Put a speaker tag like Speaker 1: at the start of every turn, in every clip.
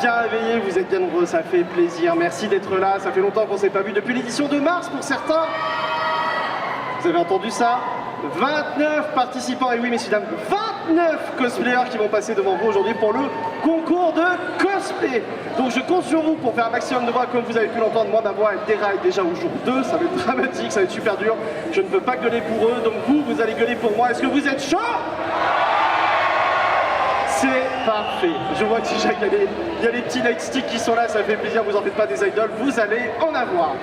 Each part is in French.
Speaker 1: bien réveillés, vous êtes bien nombreux, ça fait plaisir. Merci d'être là, ça fait longtemps qu'on ne s'est pas vu depuis l'édition de mars pour certains. Vous avez entendu ça? 29 participants, et oui messieurs dames, 29 cosplayers qui vont passer devant vous aujourd'hui pour le concours de cosplay. Donc je compte sur vous pour faire un maximum de voix. Comme vous avez pu l'entendre, moi ma voix elle déraille déjà au jour 2, ça va être dramatique, ça va être super dur. Je ne peux pas gueuler pour eux, donc vous allez gueuler pour moi. Est-ce que vous êtes chaud? C'est parfait. Je vois que déjà il y a les petits lightsticks qui sont là, ça fait plaisir, vous en faites pas des idoles, vous allez en avoir.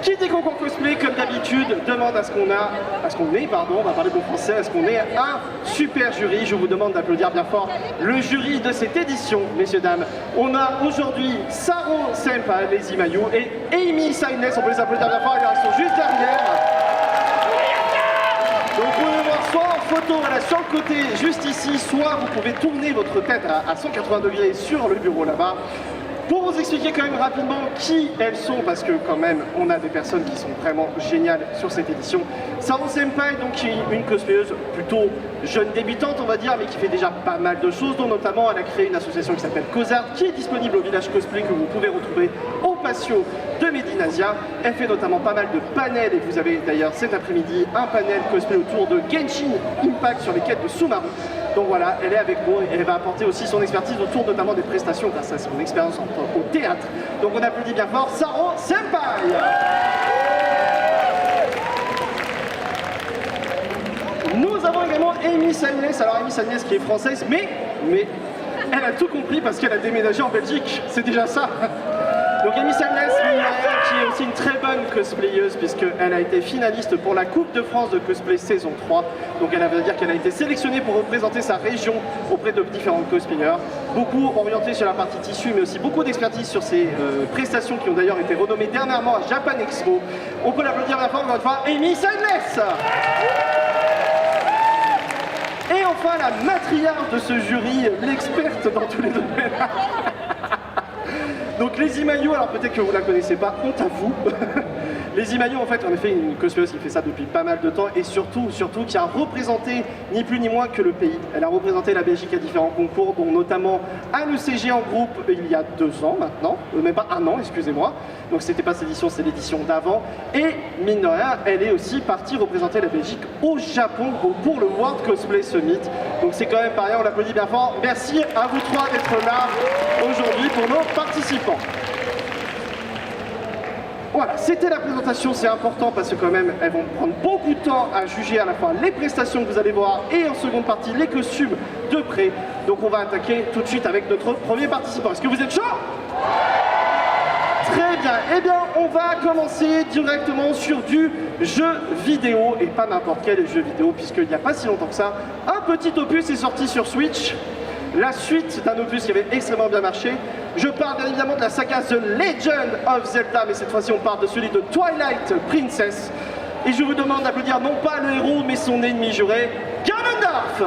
Speaker 1: Qui dit concours cosplay, comme d'habitude, demande à ce qu'on ait, on va parler de français, à ce qu'on ait un super jury. Je vous demande d'applaudir bien fort le jury de cette édition, messieurs, dames. On a aujourd'hui Saro Senpai, les Imayu, et Amy Sainès, on peut les applaudir bien fort, ils sont juste derrière. Donc vous pouvez voir soit en photo, voilà, sur le côté, juste ici, soit vous pouvez tourner votre tête à 180 degrés sur le bureau là-bas. Pour vous expliquer quand même rapidement qui elles sont, parce que quand même on a des personnes qui sont vraiment géniales sur cette édition. Saro Senpai, donc, qui est une cosplayeuse plutôt jeune débutante on va dire, mais qui fait déjà pas mal de choses, dont notamment elle a créé une association qui s'appelle Cosart, qui est disponible au village cosplay que vous pouvez retrouver au patio de Medinasia. Elle fait notamment pas mal de panels, et vous avez d'ailleurs cet après-midi un panel cosplay autour de Genshin Impact sur les quêtes de sous-marins. Donc voilà, elle est avec nous et elle va apporter aussi son expertise autour notamment des prestations grâce à son expérience au théâtre. Donc on applaudit bien fort Saro Senpai. Nous avons également Amy Sainès. Alors Amy Sainès qui est française, mais elle a tout compris parce qu'elle a déménagé en Belgique. C'est déjà ça. Donc Amy Sainès, qui est aussi une très bonne cosplayeuse puisqu'elle a été finaliste pour la Coupe de France de cosplay saison 3. Donc elle veut dire qu'elle a été sélectionnée pour représenter sa région auprès de différents cosplayers. Beaucoup orientés sur la partie tissu, mais aussi beaucoup d'expertise sur ses prestations qui ont d'ailleurs été renommées dernièrement à Japan Expo. On peut l'applaudir à la fin, encore une fois, Amy Sainès. Et enfin la matriarche de ce jury, l'experte dans tous les domaines. Donc les Imayu, alors peut-être que vous ne la connaissez pas, honte à vous. Les Imayu, en fait, en effet, une cosplayeuse qui fait ça depuis pas mal de temps et surtout qui a représenté ni plus ni moins que le pays. Elle a représenté la Belgique à différents concours, dont notamment à l'ECG en groupe il y a 2 ans maintenant, même pas 1 an, excusez-moi. Donc c'était pas cette édition, c'est l'édition d'avant. Et mine de rien, elle est aussi partie représenter la Belgique au Japon pour le World Cosplay Summit. Donc c'est quand même pareil, on l'applaudit bien fort. Merci à vous 3 d'être là aujourd'hui pour nos participants. Voilà, c'était la présentation, c'est important parce que quand même, elles vont prendre beaucoup de temps à juger à la fois les prestations que vous allez voir et en seconde partie, les costumes de près. Donc on va attaquer tout de suite avec notre premier participant. Est-ce que vous êtes chaud? Très bien, eh bien on va commencer directement sur du jeu vidéo, et pas n'importe quel jeu vidéo, puisqu'il n'y a pas si longtemps que ça, un petit opus est sorti sur Switch. La suite d'un opus qui avait extrêmement bien marché. Je parle bien évidemment de la saga The Legend of Zelda, mais cette fois-ci on parle de celui de Twilight Princess. Et je vous demande d'applaudir non pas le héros, mais son ennemi juré, Ganondorf.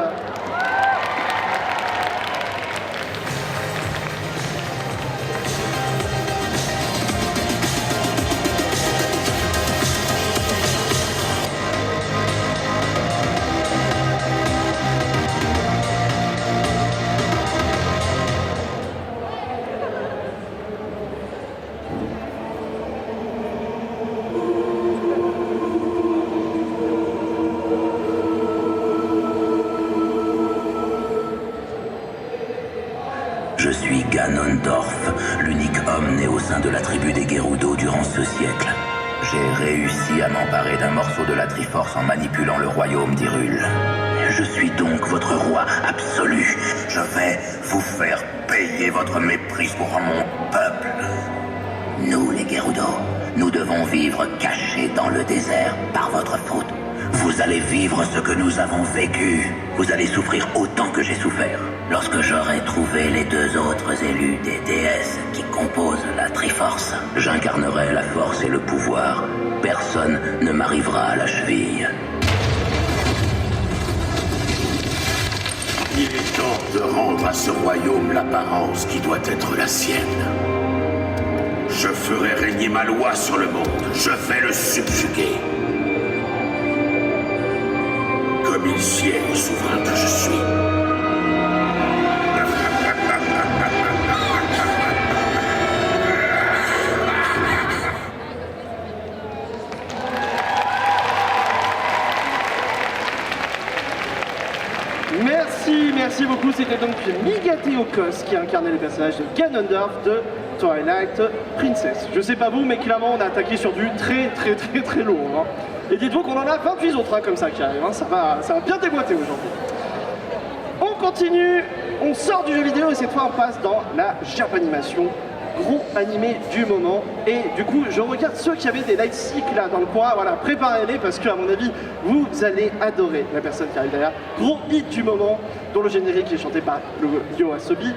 Speaker 2: Je suis Ganondorf, l'unique homme né au sein de la tribu des Gerudo durant ce siècle. J'ai réussi à m'emparer d'un morceau de la Triforce en manipulant le royaume d'Hyrule. Je suis donc votre roi absolu. Je vais vous faire payer votre mépris pour mon peuple. Nous, les Gerudo, nous devons vivre cachés dans le désert par votre faute. Vous allez vivre ce que nous avons vécu. Vous allez souffrir autant que j'ai souffert. Lorsque j'aurai trouvé les 2 autres élus des déesses qui composent la Triforce, j'incarnerai la force et le pouvoir. Personne ne m'arrivera à la cheville.
Speaker 3: Il est temps de rendre à ce royaume l'apparence qui doit être la sienne. Je ferai régner ma loi sur le monde. Je vais le subjuguer. Comme il sied au souverain que je suis.
Speaker 1: Merci beaucoup. C'était donc Migateokos qui incarnait le personnage de Ganondorf de Twilight Princess. Je sais pas vous, mais clairement on a attaqué sur du très lourd. Hein. Et dites-vous qu'on en a 28 autres comme ça qui arrivent. Hein. Ça va bien déboîter aujourd'hui. On continue, on sort du jeu vidéo et cette fois on passe dans la Japanimation. Gros animé du moment. Et du coup, je regarde ceux qui avaient des light sticks là dans le coin. Voilà, préparez-les parce que, à mon avis, vous allez adorer la personne qui arrive derrière. Gros hit du moment, dont le générique est chanté par le YOASOBI.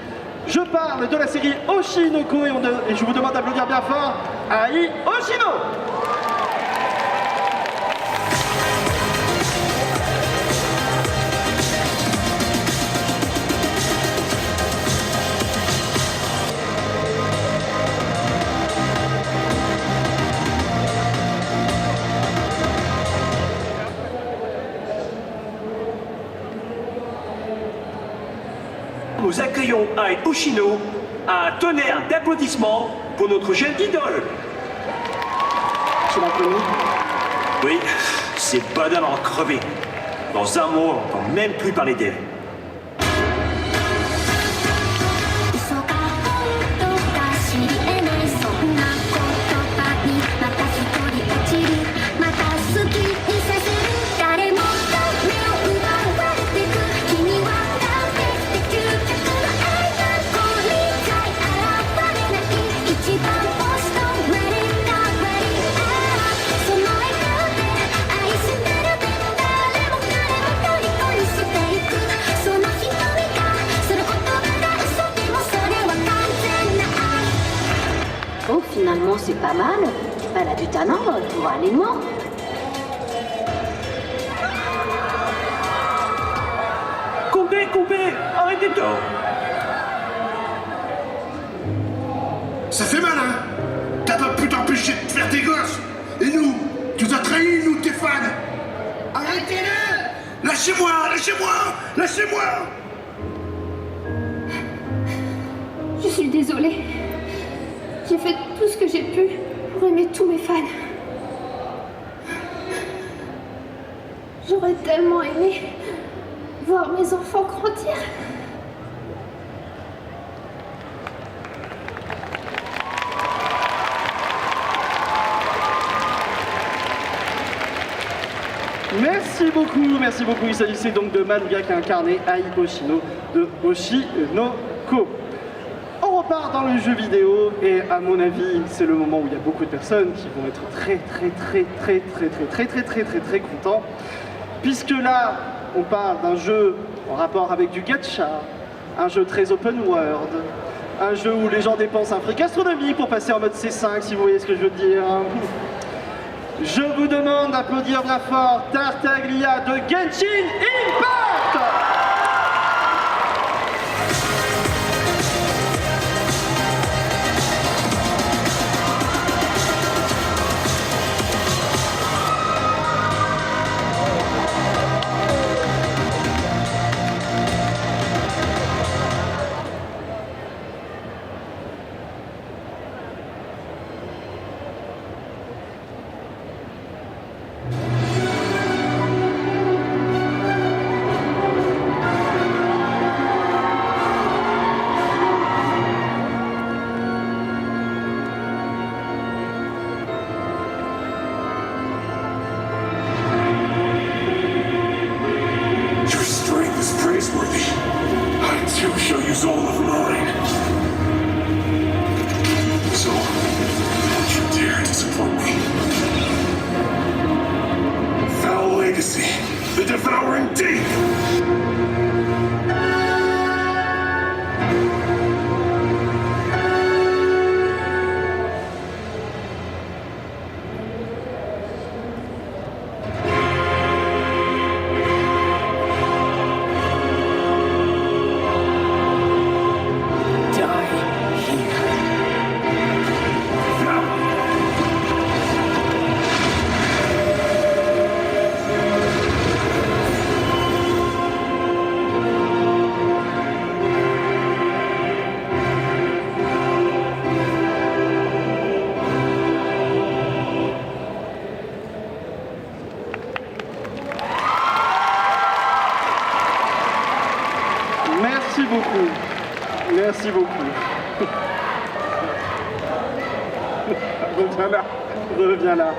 Speaker 1: Je parle de la série Oshinoko et je vous demande d'applaudir bien fort Ai Oshino.
Speaker 4: Nous accueillons Ai Oshino, un tonnerre d'applaudissements pour notre jeune idole.
Speaker 1: Tu l'as connu?
Speaker 4: Oui, c'est badal en crevé. Dans un mot, on n'entend même plus parler d'elle.
Speaker 5: Oh, finalement, c'est pas mal. Elle a du talent pour aller loin.
Speaker 4: Coupé, arrêtez de tort.
Speaker 3: Ça fait mal, hein? T'as pas pu t'empêcher de faire tes gosses. Et nous, tu nous as trahis, nous, tes fans. Arrêtez-le! Lâchez-moi!
Speaker 6: Je suis désolée. J'ai fait tout ce que j'ai pu pour aimer tous mes fans. J'aurais tellement aimé voir mes enfants grandir.
Speaker 1: Merci beaucoup. Il s'agissait donc de Maluga qui a incarné Ai Oshino de Oshinoko. On repart dans le jeu vidéo et à mon avis, c'est le moment où il y a beaucoup de personnes qui vont être très contents. Puisque là, on parle d'un jeu en rapport avec du gacha, un jeu très open world, un jeu où les gens dépensent un fric astronomique pour passer en mode C5, si vous voyez ce que je veux dire. Je vous demande d'applaudir bien fort Tartaglia de Genshin Impact!
Speaker 3: The devouring deep!
Speaker 1: Merci beaucoup. Merci beaucoup. Reviens là. Reviens là.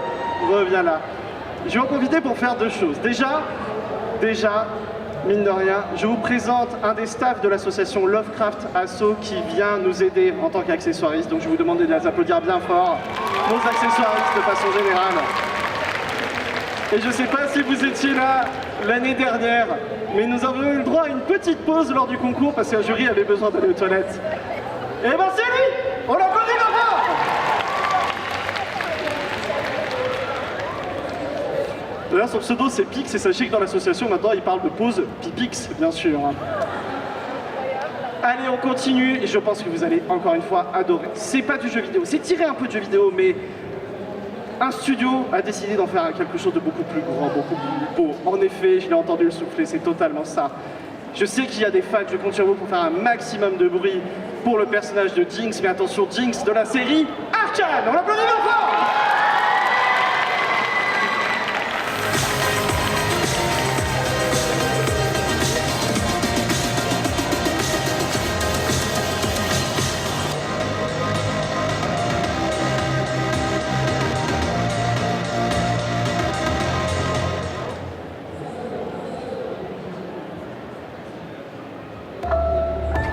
Speaker 1: Reviens là. Je vais en profiter pour faire deux choses. Déjà, mine de rien, je vous présente un des staffs de l'association Lovecraft Asso qui vient nous aider en tant qu'accessoiriste. Donc je vous demande de les applaudir bien fort, nos accessoiristes de façon générale. Et je ne sais pas si vous étiez là l'année dernière, mais nous avons eu le droit à une petite pause lors du concours parce qu'un jury avait besoin d'aller aux toilettes. Et ben c'est lui! On l'applaudit d'abord! D'ailleurs, son pseudo, c'est Pix, et sachez que dans l'association, maintenant, il parle de pause Pipix, bien sûr. Allez, on continue, et je pense que vous allez, encore une fois, adorer. C'est pas du jeu vidéo, c'est tiré un peu de jeu vidéo, mais un studio a décidé d'en faire quelque chose de beaucoup plus grand, beaucoup plus beau. En effet, je l'ai entendu le souffler, c'est totalement ça. Je sais qu'il y a des fans, je compte sur vous pour faire un maximum de bruit pour le personnage de Jinx, mais attention, Jinx de la série Arcane. On l'applaudit encore!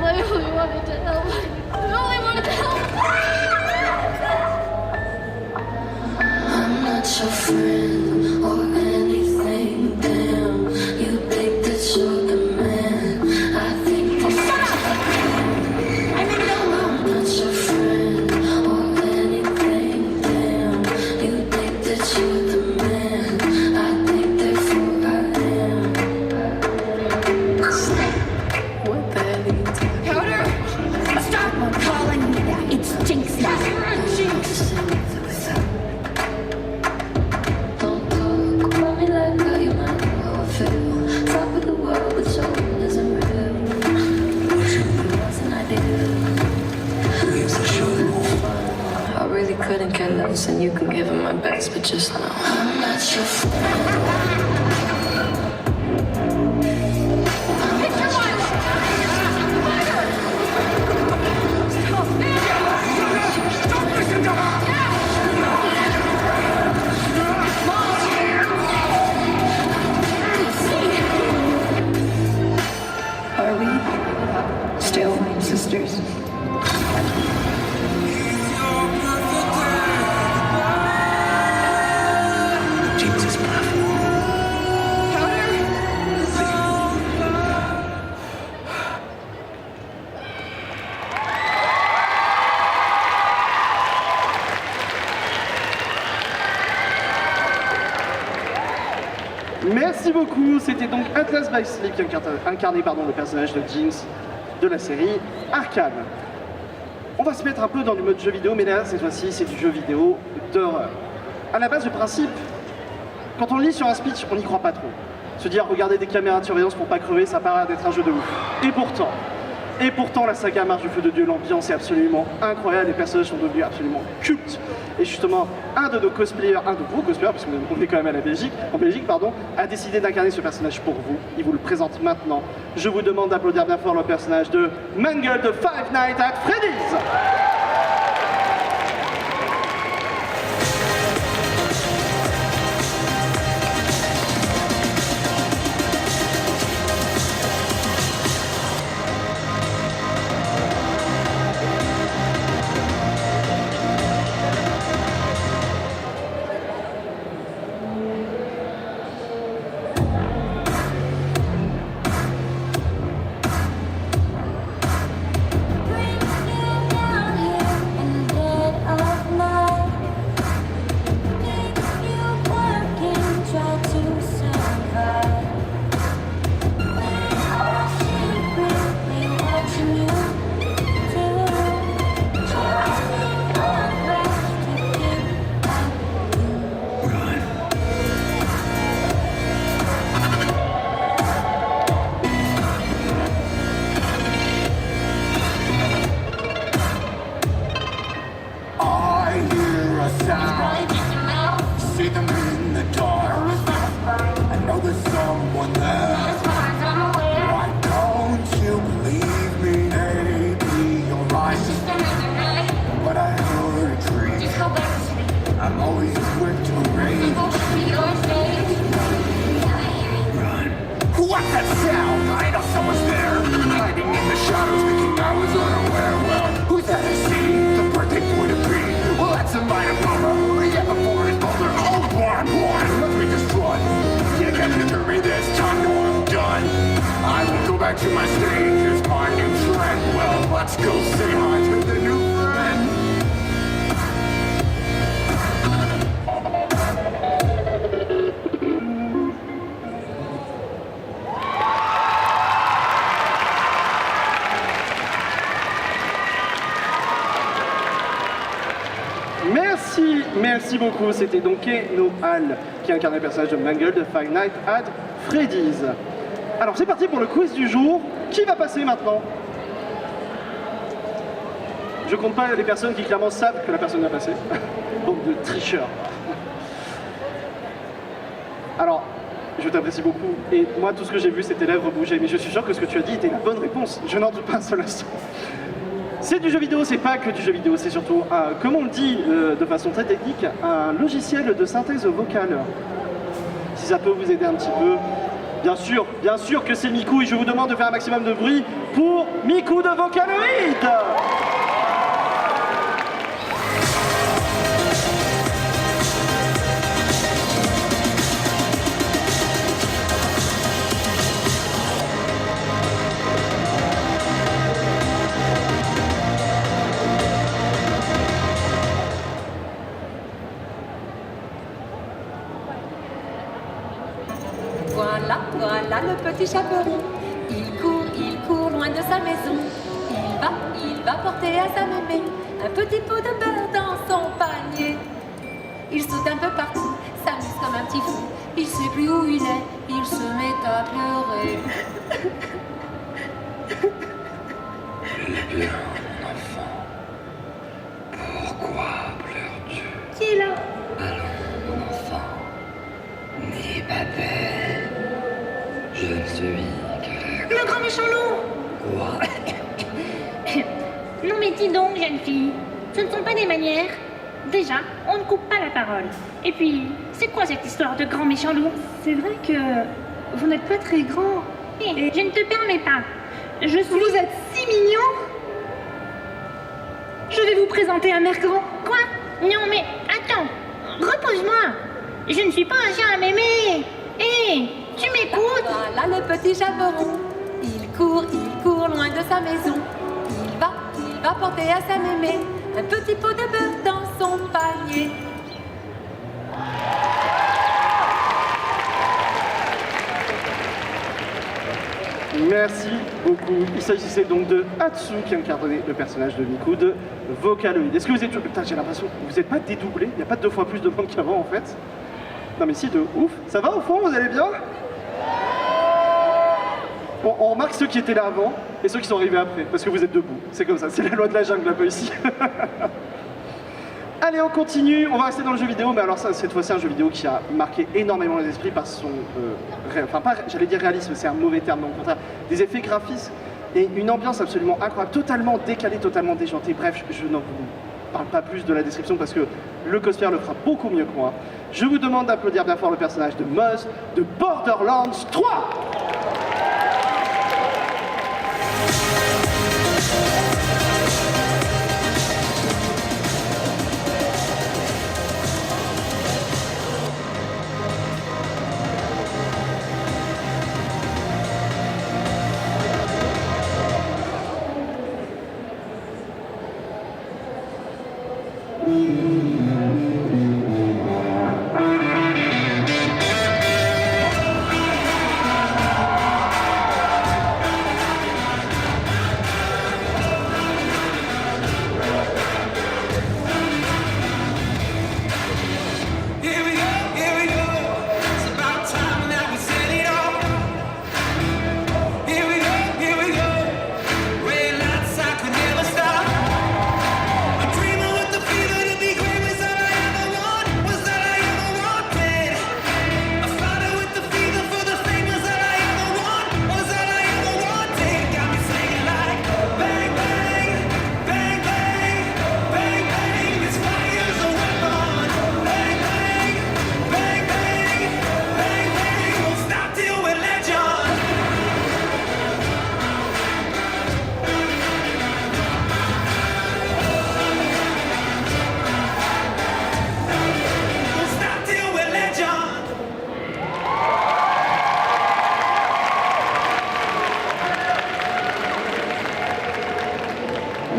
Speaker 6: I really wanted to help. I really wanted to help.
Speaker 7: I'm not your friend or anything, damn. You think that you're the man. I think that I'm not your friend or anything, damn. You think that you're the man. I think therefore I am. What the hell are you talking
Speaker 8: Powder! Stop calling me that. It's Jinx now. You're a Jinx.
Speaker 7: Don't talk about me like how you might know how I feel. Top of the world, but your world isn't real. It wasn't ideal. I really couldn't care less, and you can give him my best, but just know I'm not your friend.
Speaker 8: Are we still sisters?
Speaker 2: Jinx is perfect.
Speaker 1: Merci beaucoup, c'était donc Atlas by Sleep qui incarnait le personnage de Jinx de la série Arcane. On va se mettre un peu dans le mode jeu vidéo, mais là, cette fois-ci, c'est du jeu vidéo d'horreur. À la base, le principe, quand on lit sur un speech, on n'y croit pas trop. Se dire, regarder des caméras de surveillance pour pas crever, ça paraît d'être un jeu de ouf. Et pourtant, la saga marche du feu de Dieu, l'ambiance est absolument incroyable, les personnages sont devenus absolument cultes. Et justement, un de vos cosplayers, parce qu'on est quand même en Belgique, a décidé d'incarner ce personnage pour vous. Il vous le présente maintenant. Je vous demande d'applaudir bien fort le personnage de Mangle de Five Nights at Freddy's. Merci beaucoup, c'était donc Keno Hall qui incarne le personnage de Mangle de Five Nights at Freddy's. Alors c'est parti pour le quiz du jour. Qui va passer maintenant? Je compte pas les personnes qui clairement savent que la personne va passer. Bande de tricheurs. Alors, je t'apprécie beaucoup. Et moi, tout ce que j'ai vu, c'est tes lèvres bouger. Mais je suis sûr que ce que tu as dit était la bonne réponse. Je n'en doute pas un seul instant. C'est du jeu vidéo, c'est pas que du jeu vidéo, c'est surtout, comme on le dit de façon très technique, un logiciel de synthèse vocale. Si ça peut vous aider un petit peu. Bien sûr que c'est Miku et je vous demande de faire un maximum de bruit pour Miku de Vocaloid.
Speaker 9: Voilà le petit chaperon. Il court loin de sa maison. Il va porter à sa mémé un petit pot de beurre dans son panier. Il saute un peu partout, s'amuse comme un petit fou. Il sait plus où il est, il se met à pleurer.
Speaker 2: Eh bien, mon enfant, pourquoi pleures-tu?
Speaker 6: Qui est là?
Speaker 2: Allons, mon enfant, n'aie pas peur. Je ne suis que
Speaker 8: Le grand méchant loup!
Speaker 2: Quoi?
Speaker 8: Non mais dis donc, jeune fille, ce ne sont pas des manières. Déjà, on ne coupe pas la parole. Et puis, c'est quoi cette histoire de grand méchant loup?
Speaker 6: C'est vrai que vous n'êtes pas très grand.
Speaker 8: Je ne te permets pas. Je suis...
Speaker 6: Vous êtes si mignon. Je vais vous présenter un maire grand.
Speaker 8: Quoi? Non mais, attends, repose-moi. Je ne suis pas un chien à mémé. Hé, tu m'écoutes?
Speaker 9: Voilà le petit chaperon. Il court loin de sa maison. Il va porter à sa mémé un petit pot de beurre dans son panier.
Speaker 1: Merci beaucoup. Il s'agissait donc de Hatsu qui incarnait le personnage de Miku de Vocaloid. Est-ce que vous êtes... Putain, j'ai l'impression que vous n'êtes pas dédoublé. Il n'y a pas 2 fois plus de monde qu'avant en fait. Non mais si, de ouf. Ça va au fond, vous allez bien? Bon, on remarque ceux qui étaient là avant et ceux qui sont arrivés après, parce que vous êtes debout. C'est comme ça, c'est la loi de la jungle un peu ici. Allez, on continue, on va rester dans le jeu vidéo, mais alors ça, cette fois-ci un jeu vidéo qui a marqué énormément les esprits par son... enfin, pas, j'allais dire réalisme, c'est un mauvais terme, mais au contraire, des effets graphisques et une ambiance absolument incroyable, totalement décalée, totalement déjantée. Bref, je n'en vous parle pas plus de la description parce que le cosplayer le fera beaucoup mieux que moi. Je vous demande d'applaudir bien fort le personnage de Moz de Borderlands 3.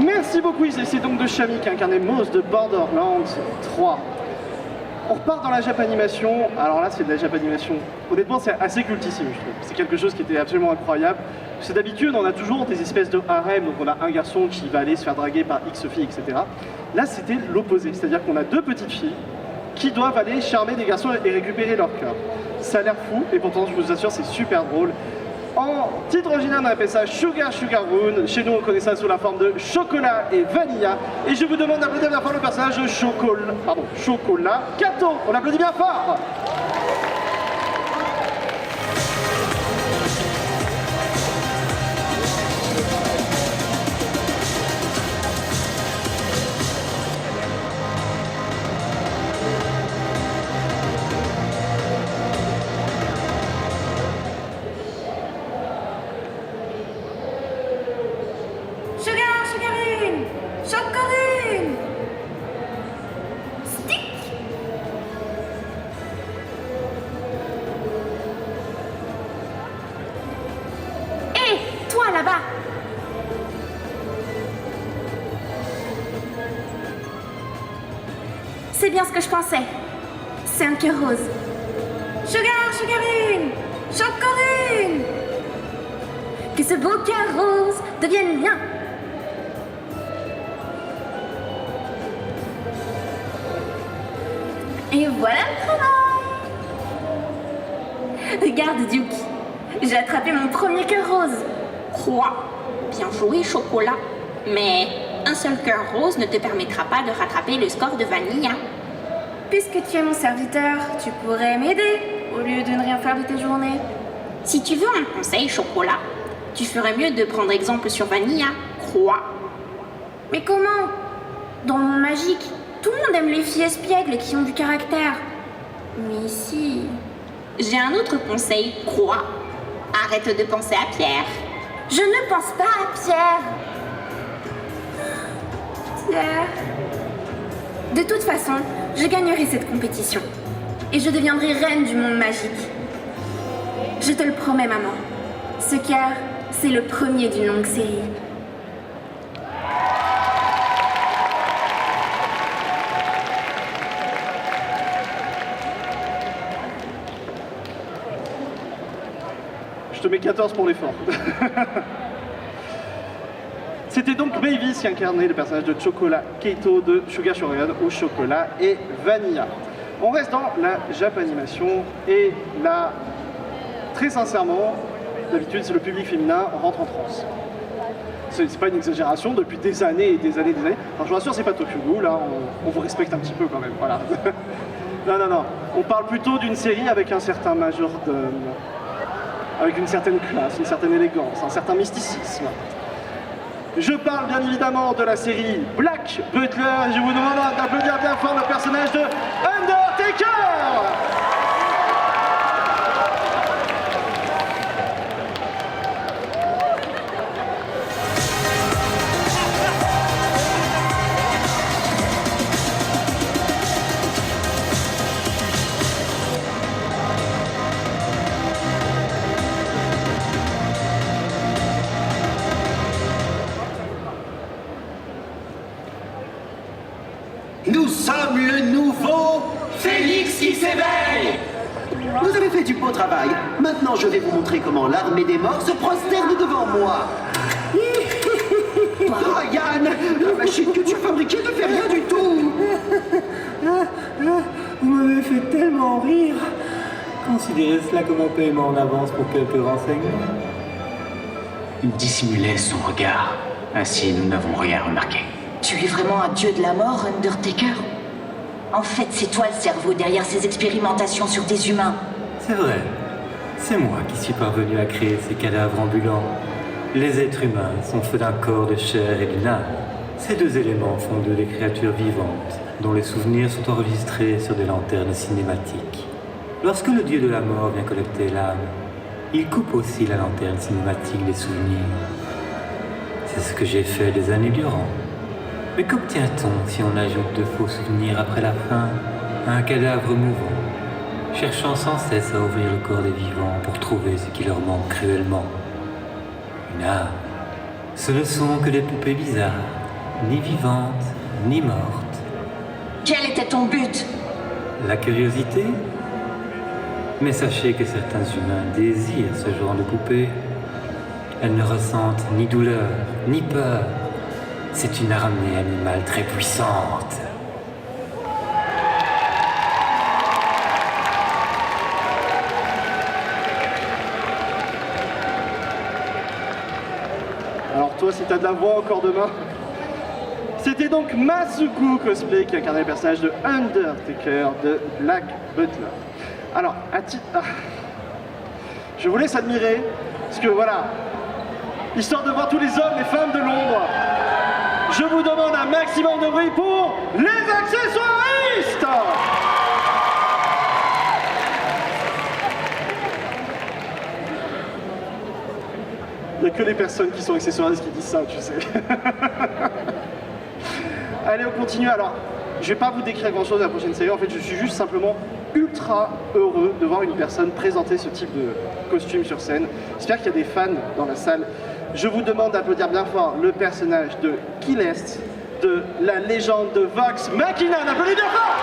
Speaker 1: Merci beaucoup, c'est donc de Chami qui incarnait Moz de Borderlands 3. On repart dans la Japanimation. Alors là, c'est de la Japanimation. Honnêtement, c'est assez cultissime, je trouve. C'est quelque chose qui était absolument incroyable. Parce que d'habitude, on a toujours des espèces de harem, donc on a un garçon qui va aller se faire draguer par X filles, etc. Là, c'était l'opposé, c'est-à-dire qu'on a deux petites filles qui doivent aller charmer des garçons et récupérer leur cœur. Ça a l'air fou, et pourtant, je vous assure, c'est super drôle. En titre original, on appelle ça Sugar Sugaroon. Chez nous, on connaît ça sous la forme de chocolat et vanilla. Et je vous demande d'applaudir bien fort le personnage de Chocolat Kato. On l'applaudit bien fort.
Speaker 8: Sugarine! Chocorine! Stick! Hé, toi là-bas! C'est bien ce que je pensais. C'est un cœur rose. Sugarine! Chocorine! Que ce beau cœur rose devienne mien! Et voilà le travail! Regarde, Duke, j'ai attrapé mon premier cœur rose.
Speaker 5: Quoi? Bien joué, Chocolat. Mais un seul cœur rose ne te permettra pas de rattraper le score de Vanilla.
Speaker 8: Puisque tu es mon serviteur, tu pourrais m'aider au lieu de ne rien faire de tes journées.
Speaker 5: Si tu veux un conseil, Chocolat, tu ferais mieux de prendre exemple sur Vanilla. Crois.
Speaker 8: Mais comment? Dans le monde magique, tout le monde aime les filles espiègles qui ont du caractère. Mais ici...
Speaker 5: J'ai un autre conseil, crois. Arrête de penser à Pierre.
Speaker 8: Je ne pense pas à Pierre. Pierre... De toute façon, je gagnerai cette compétition. Et je deviendrai reine du monde magique. Je te le promets, maman. Ce cœur, c'est le premier d'une longue série.
Speaker 1: Je te mets 14 pour l'effort. C'était donc Mavis qui incarnait le personnage de Chocolat Kato de Sugar Sugaroon au chocolat et vanilla. On reste dans la Japanimation et là, très sincèrement, d'habitude c'est le public féminin rentre en transe. C'est pas une exagération, depuis des années et des années et des années. Alors je vous rassure, c'est pas Tokyo Ghoul, là on vous respecte un petit peu quand même, voilà. Non, on parle plutôt d'une série avec un certain majordome, avec une certaine classe, une certaine élégance, un certain mysticisme. Je parle bien évidemment de la série Black Butler et je vous demande d'applaudir bien fort le personnage de Undertaker.
Speaker 10: Nous sommes le nouveau Félix qui s'éveille. Vous avez fait du beau travail. Maintenant, je vais vous montrer comment l'armée des morts se prosterne devant moi. Ryan, la machine que tu as fabriquée ne fait rien du tout.
Speaker 11: Vous m'avez fait tellement rire. Considérez cela comme un paiement en avance pour quelques renseignements.
Speaker 12: Il dissimulait son regard. Ainsi, nous n'avons rien remarqué.
Speaker 13: Tu es vraiment un dieu de la mort, Undertaker? En fait, c'est toi le cerveau derrière ces expérimentations sur des humains.
Speaker 11: C'est vrai. C'est moi qui suis parvenu à créer ces cadavres ambulants. Les êtres humains sont faits d'un corps de chair et d'une âme. Ces deux éléments font d'eux des créatures vivantes, dont les souvenirs sont enregistrés sur des lanternes cinématiques. Lorsque le dieu de la mort vient collecter l'âme, il coupe aussi la lanterne cinématique des souvenirs. C'est ce que j'ai fait des années durant. Mais qu'obtient-on si on ajoute de faux souvenirs après la fin à un cadavre mouvant, cherchant sans cesse à ouvrir le corps des vivants pour trouver ce qui leur manque cruellement? Une âme. Ce ne sont que des poupées bizarres, ni vivantes, ni mortes.
Speaker 13: Quel était ton but?
Speaker 11: La curiosité? Mais sachez que certains humains désirent ce genre de poupées. Elles ne ressentent ni douleur, ni peur. C'est une armée animale très puissante.
Speaker 1: Alors toi, si t'as de la voix encore demain. C'était donc Masuku Cosplay qui incarnait le personnage de Undertaker de Black Butler. Alors, je vous laisse admirer, parce que voilà, histoire de voir tous les hommes et femmes de l'ombre, je vous demande un maximum de bruit pour les accessoiristes. Il n'y a que les personnes qui sont accessoiristes qui disent ça, tu sais. Allez, on continue. Alors, je vais pas vous décrire grand-chose de la prochaine série. En fait, je suis juste simplement ultra heureux de voir une personne présenter ce type de costume sur scène. J'espère qu'il y a des fans dans la salle. Je vous demande d'applaudir bien fort le personnage de Killest, de la légende de Vox Machina. Applaudissez bien fort!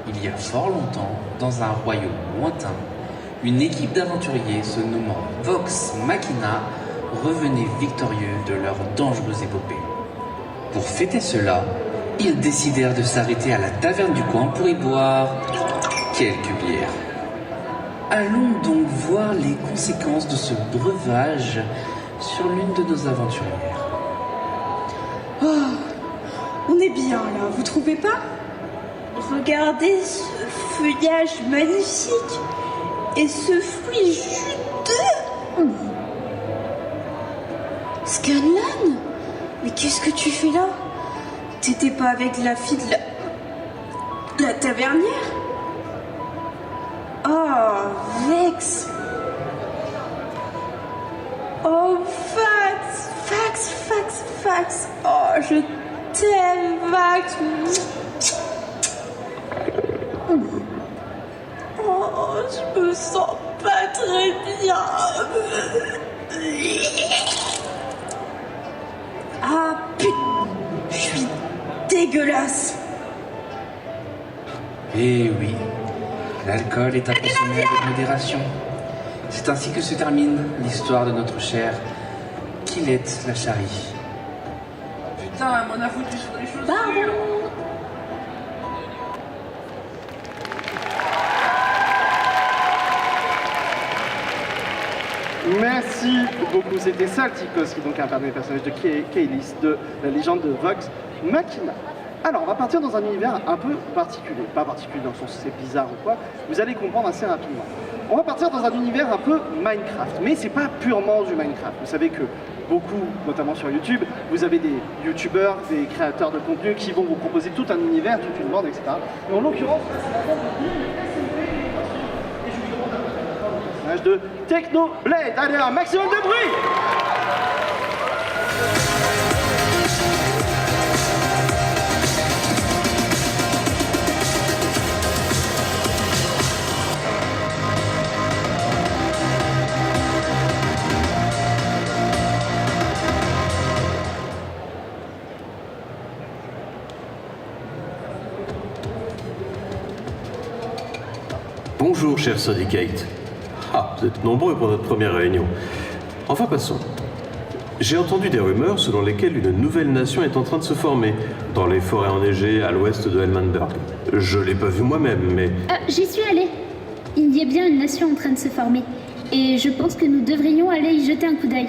Speaker 14: Il y a fort longtemps, dans un royaume lointain, une équipe d'aventuriers se nommant Vox Machina revenait victorieux de leur dangereuse épopée. Pour fêter cela, ils décidèrent de s'arrêter à la taverne du coin pour y boire quelques bières. Allons donc voir les conséquences de ce breuvage sur l'une de nos aventurières.
Speaker 15: Oh, on est bien là, vous trouvez pas? Regardez ce feuillage magnifique et ce fruit juteux. Scanlan, mais qu'est-ce que tu fais là? T'étais pas avec la fille de la tavernière? Oh, Vex. Oh, Vax. Oh, je t'aime, Vax. Oh, je me sens pas très bien. Ah, putain, je suis dégueulasse.
Speaker 14: Eh oui, l'alcool est à consommer avec modération. C'est ainsi que se termine l'histoire de notre chère Killest la Charie. Putain, m'en a foutu sur les chaussures.
Speaker 15: Pardon.
Speaker 1: Merci beaucoup, c'était Saltikos qui donc incarnait le personnage de Killest de la légende de Vox Machina. Alors, on va partir dans un univers un peu particulier. Pas particulier dans le sens où c'est bizarre ou quoi, vous allez comprendre assez rapidement. On va partir dans un univers un peu Minecraft, mais c'est pas purement du Minecraft. Vous savez que beaucoup, notamment sur YouTube, vous avez des YouTubeurs, des créateurs de contenu qui vont vous proposer tout un univers, toute une bande, etc. Mais en l'occurrence, personnage de Technoblade. Allez, un maximum de bruit!
Speaker 16: Bonjour, cher Syndicate. Ah, vous êtes nombreux pour notre première réunion. Enfin, passons. J'ai entendu des rumeurs selon lesquelles une nouvelle nation est en train de se former dans les forêts enneigées à l'ouest de Helmanberg. Je l'ai pas vu moi-même, mais...
Speaker 17: J'y suis allée. Il y a bien une nation en train de se former. Et je pense que nous devrions aller y jeter un coup d'œil.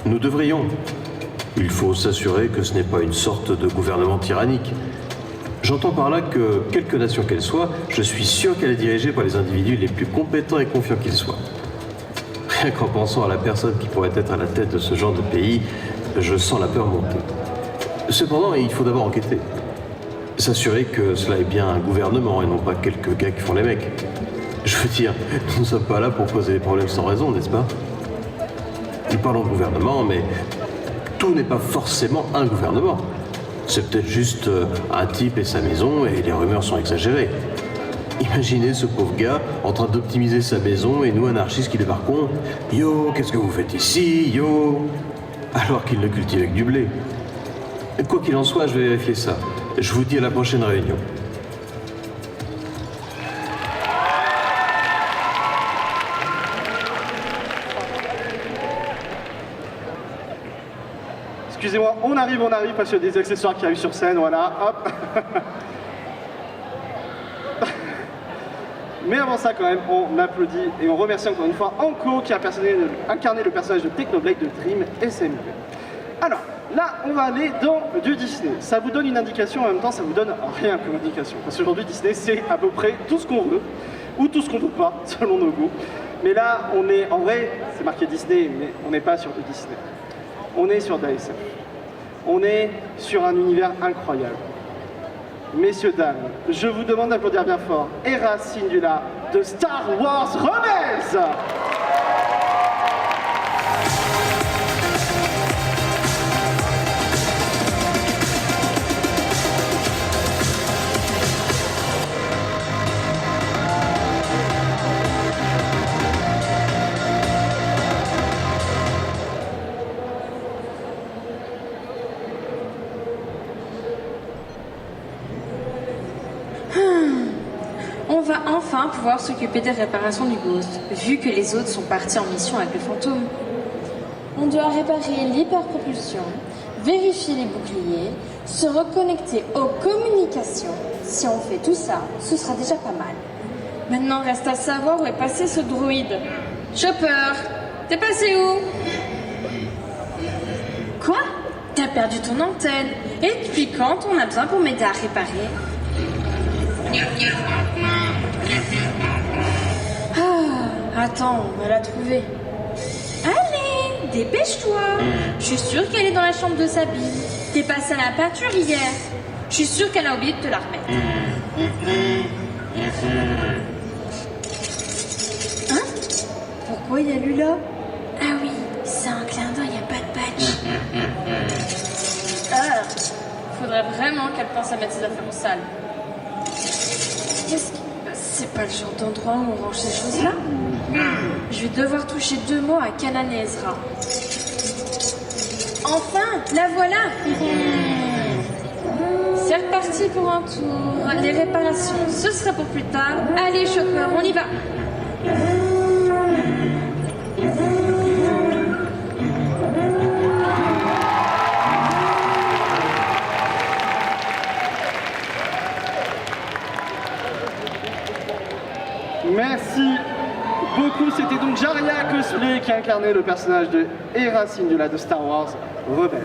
Speaker 16: Nous devrions. Il faut s'assurer que ce n'est pas une sorte de gouvernement tyrannique. J'entends par là que, quelque nation qu'elle soit, je suis sûr qu'elle est dirigée par les individus les plus compétents et confiants qu'ils soient. Rien qu'en pensant à la personne qui pourrait être à la tête de ce genre de pays, je sens la peur monter. Cependant, il faut d'abord enquêter. S'assurer que cela est bien un gouvernement et non pas quelques gars qui font les mecs. Je veux dire, nous ne sommes pas là pour causer des problèmes sans raison, n'est-ce pas? Nous parlons de gouvernement, mais tout n'est pas forcément un gouvernement. C'est peut-être juste un type et sa maison et les rumeurs sont exagérées. Imaginez ce pauvre gars en train d'optimiser sa maison et nous anarchistes qui débarquons. Yo, qu'est-ce que vous faites ici, yo? Alors qu'il ne cultive que du blé. Quoi qu'il en soit, je vais vérifier ça. Je vous dis à la prochaine réunion.
Speaker 1: Excusez-moi, on arrive, parce qu'il y a des accessoires qui arrivent sur scène, voilà, hop. Mais avant ça, quand même, on applaudit et on remercie encore une fois Anko qui a incarné le personnage de Technoblade de Dream SMV. Alors, là, on va aller dans du Disney. Ça vous donne une indication, en même temps, ça vous donne rien comme indication. Parce qu'aujourd'hui, Disney, c'est à peu près tout ce qu'on veut, ou tout ce qu'on veut pas, selon nos goûts. Mais là, on est, en vrai, c'est marqué Disney, mais on n'est pas sur du Disney. On est sur d'ASF. On est sur un univers incroyable. Messieurs, dames, je vous demande d'applaudir bien fort Hera Syndulla de Star Wars Rebels.
Speaker 18: On va enfin pouvoir s'occuper des réparations du Ghost, vu que les autres sont partis en mission avec le fantôme. On doit réparer l'hyperpropulsion, vérifier les boucliers, se reconnecter aux communications. Si on fait tout ça, ce sera déjà pas mal. Maintenant, reste à savoir où est passé ce droïde. Chopper, t'es passé où? Quoi? T'as perdu ton antenne. Et depuis quand on a besoin pour m'aider à réparer? Ah, attends, on va la trouver. Allez, dépêche-toi. Je suis sûre qu'elle est dans la chambre de Sabine. T'es passée à la peinture hier. Je suis sûre qu'elle a oublié de te la remettre. Hein? Pourquoi il y a lui là? Ah oui, c'est un clin d'œil, il n'y a pas de patch. Ah, faudrait vraiment qu'elle pense à mettre ses affaires au sale. Qu'est-ce que... C'est pas le genre d'endroit où on range ces choses-là. Je vais devoir toucher 2 mots à Kanan et Ezra. Enfin, la voilà. C'est reparti pour un tour. Les réparations, ce sera pour plus tard. Allez, Chopper, on y va.
Speaker 1: Merci beaucoup, c'était donc Jaria Cosplay qui incarnait le personnage de Hera Syndulla de Star Wars Rebels.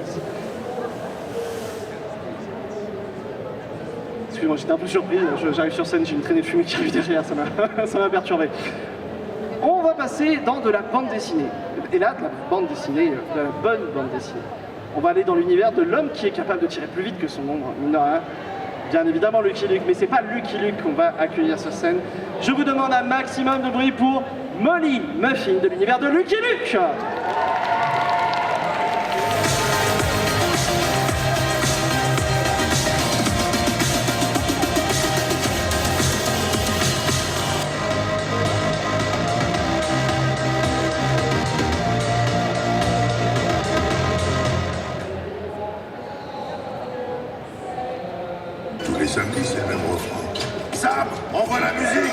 Speaker 1: Excusez-moi, j'étais un peu surpris, j'arrive sur scène, j'ai une traînée de fumée qui arrive derrière, ça m'a perturbé. On va passer dans de la bande dessinée. Et là, de la bande dessinée, de la bonne bande dessinée. On va aller dans l'univers de l'homme qui est capable de tirer plus vite que son ombre. Non, hein. Bien évidemment Lucky Luke, mais c'est pas Lucky Luke qu'on va accueillir sur scène. Je vous demande un maximum de bruit pour Molly Muffin de l'univers de Lucky Luke.
Speaker 3: Tous les samedis, c'est le même refrain. Sam, envoie la musique.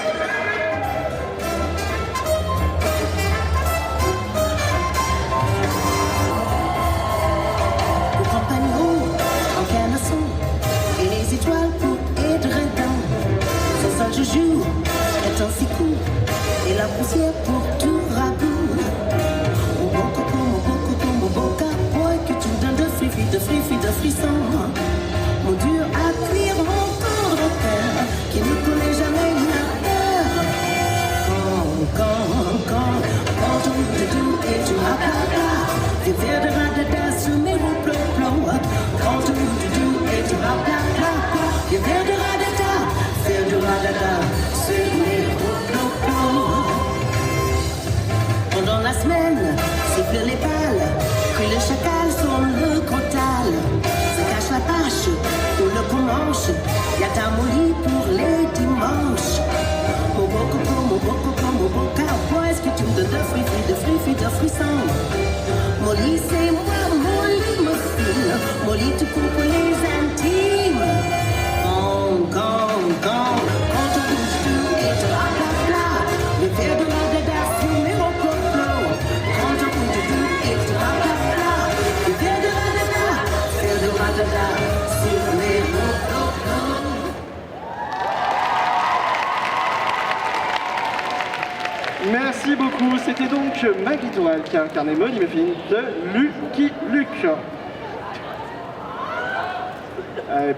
Speaker 19: Le compagnon en canasson et les étoiles pour édredon. C'est ça je joue, est un si court et la poussière pour tout ragoût. Mon beau cowboy que tu donnes de frissons. Mon dur à cuire, mon tendre cœur qui ne connaît jamais la peur. Quand tout te doux et tu m'appelles, des verres de radada sous mes roues plomb. Quand tout te doux et tu m'appelles, des verres de radada sur mes roues plomb. Y'a ta Molly pour les dimanches. Mon beau coco, mon beau cowboy, est-ce que tu me donnes de frissons? Molly, c'est moi, Molly, me file. Molly, tout pour les intimes. Quand je bouge tout et te la. Le verre de la dada fumé au complot. Quand je bouge tout et te la. Le verre de la dada sur les rocs.
Speaker 1: Merci beaucoup, c'était donc Maggie Tourelle qui a incarné Molly Muffin de Lucky Luke.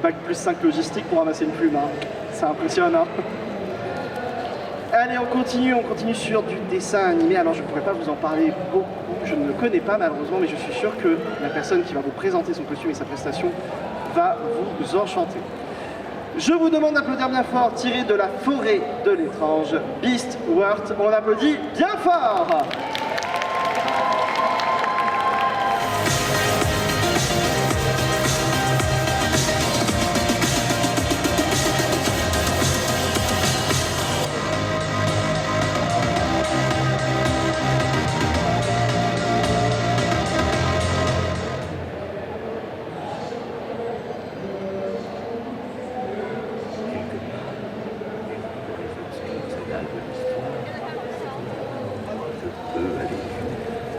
Speaker 1: Bac plus 5 logistique pour ramasser une plume, hein. Ça impressionne. Hein. Allez, on continue sur du dessin animé. Alors je ne pourrais pas vous en parler beaucoup, je ne le connais pas malheureusement, mais je suis sûr que la personne qui va vous présenter son costume et sa prestation va vous enchanter. Je vous demande d'applaudir bien fort, tiré de La Forêt de l'étrange, Beastworth. On applaudit bien fort.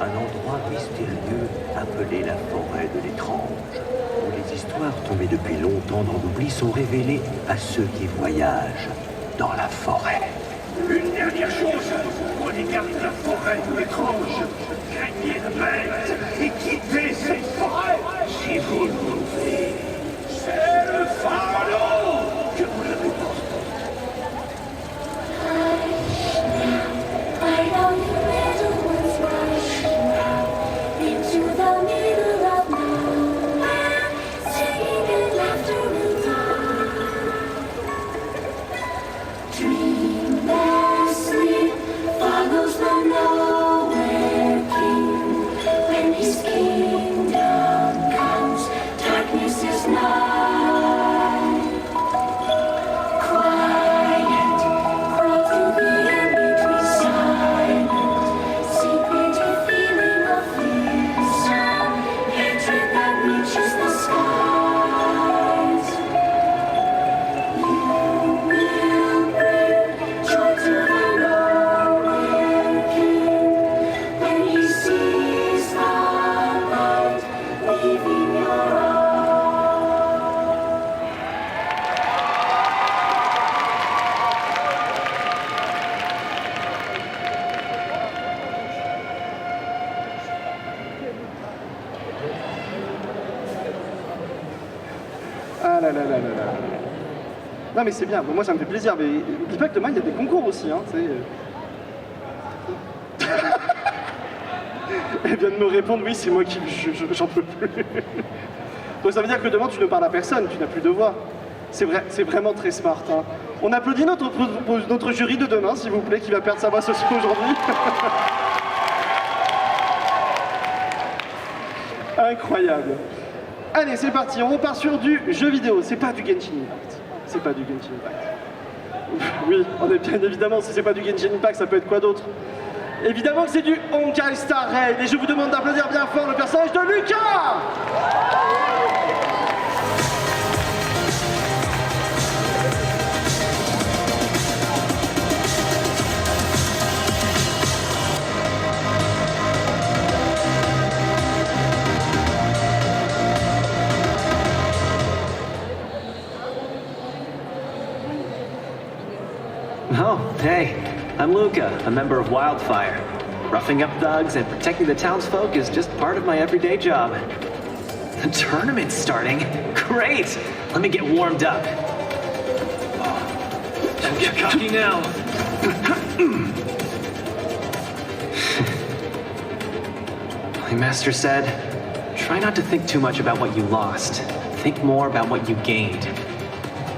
Speaker 20: Un endroit mystérieux appelé la forêt de l'étrange, où les histoires tombées depuis longtemps dans l'oubli sont révélées à ceux qui voyagent dans la forêt.
Speaker 3: Une dernière chose, prenez garde de la forêt de l'étrange. Craignez la bête et quittez cette forêt si vous le pouvez. C'est le pharaon que vous l'avez porté.
Speaker 7: I know you little ones rushing out into the middle of nowhere, singing and laughter will die. Dreamlessly follows the nowhere king. When his kingdom comes, darkness is nigh. Quiet, crawl through the in-between silent, secretive feeling of fear, hatred that reaches the skies. You will bring joy to the nowhere king when he sees the light leaving your arms.
Speaker 1: Ah là là là là là. Non mais c'est bien, moi ça me fait plaisir, mais n'oublie pas que demain il y a des concours aussi, hein, tu sais. Elle vient de me répondre, oui c'est moi qui... j'en peux plus. Donc ça veut dire que demain tu ne parles à personne, tu n'as plus de voix. C'est vrai, c'est vraiment très smart. Hein. On applaudit notre jury de demain, s'il vous plaît, qui va perdre sa voix ce soir aujourd'hui. Incroyable. Allez, c'est parti, on repart sur du jeu vidéo. C'est pas du Genshin Impact. C'est pas du Genshin Impact. Oui, on est bien évidemment, si c'est pas du Genshin Impact, ça peut être quoi d'autre? Évidemment que c'est du Honkai Star Rail. Et je vous demande d'applaudir bien fort le personnage de Lucas.
Speaker 21: Oh, hey, I'm Luca, a member of Wildfire. Roughing up thugs and protecting the townsfolk is just part of my everyday job. The tournament's starting? Great! Let me get warmed up. Don't get cocky now. My master said, try not to think too much about what you lost. Think more about what you gained.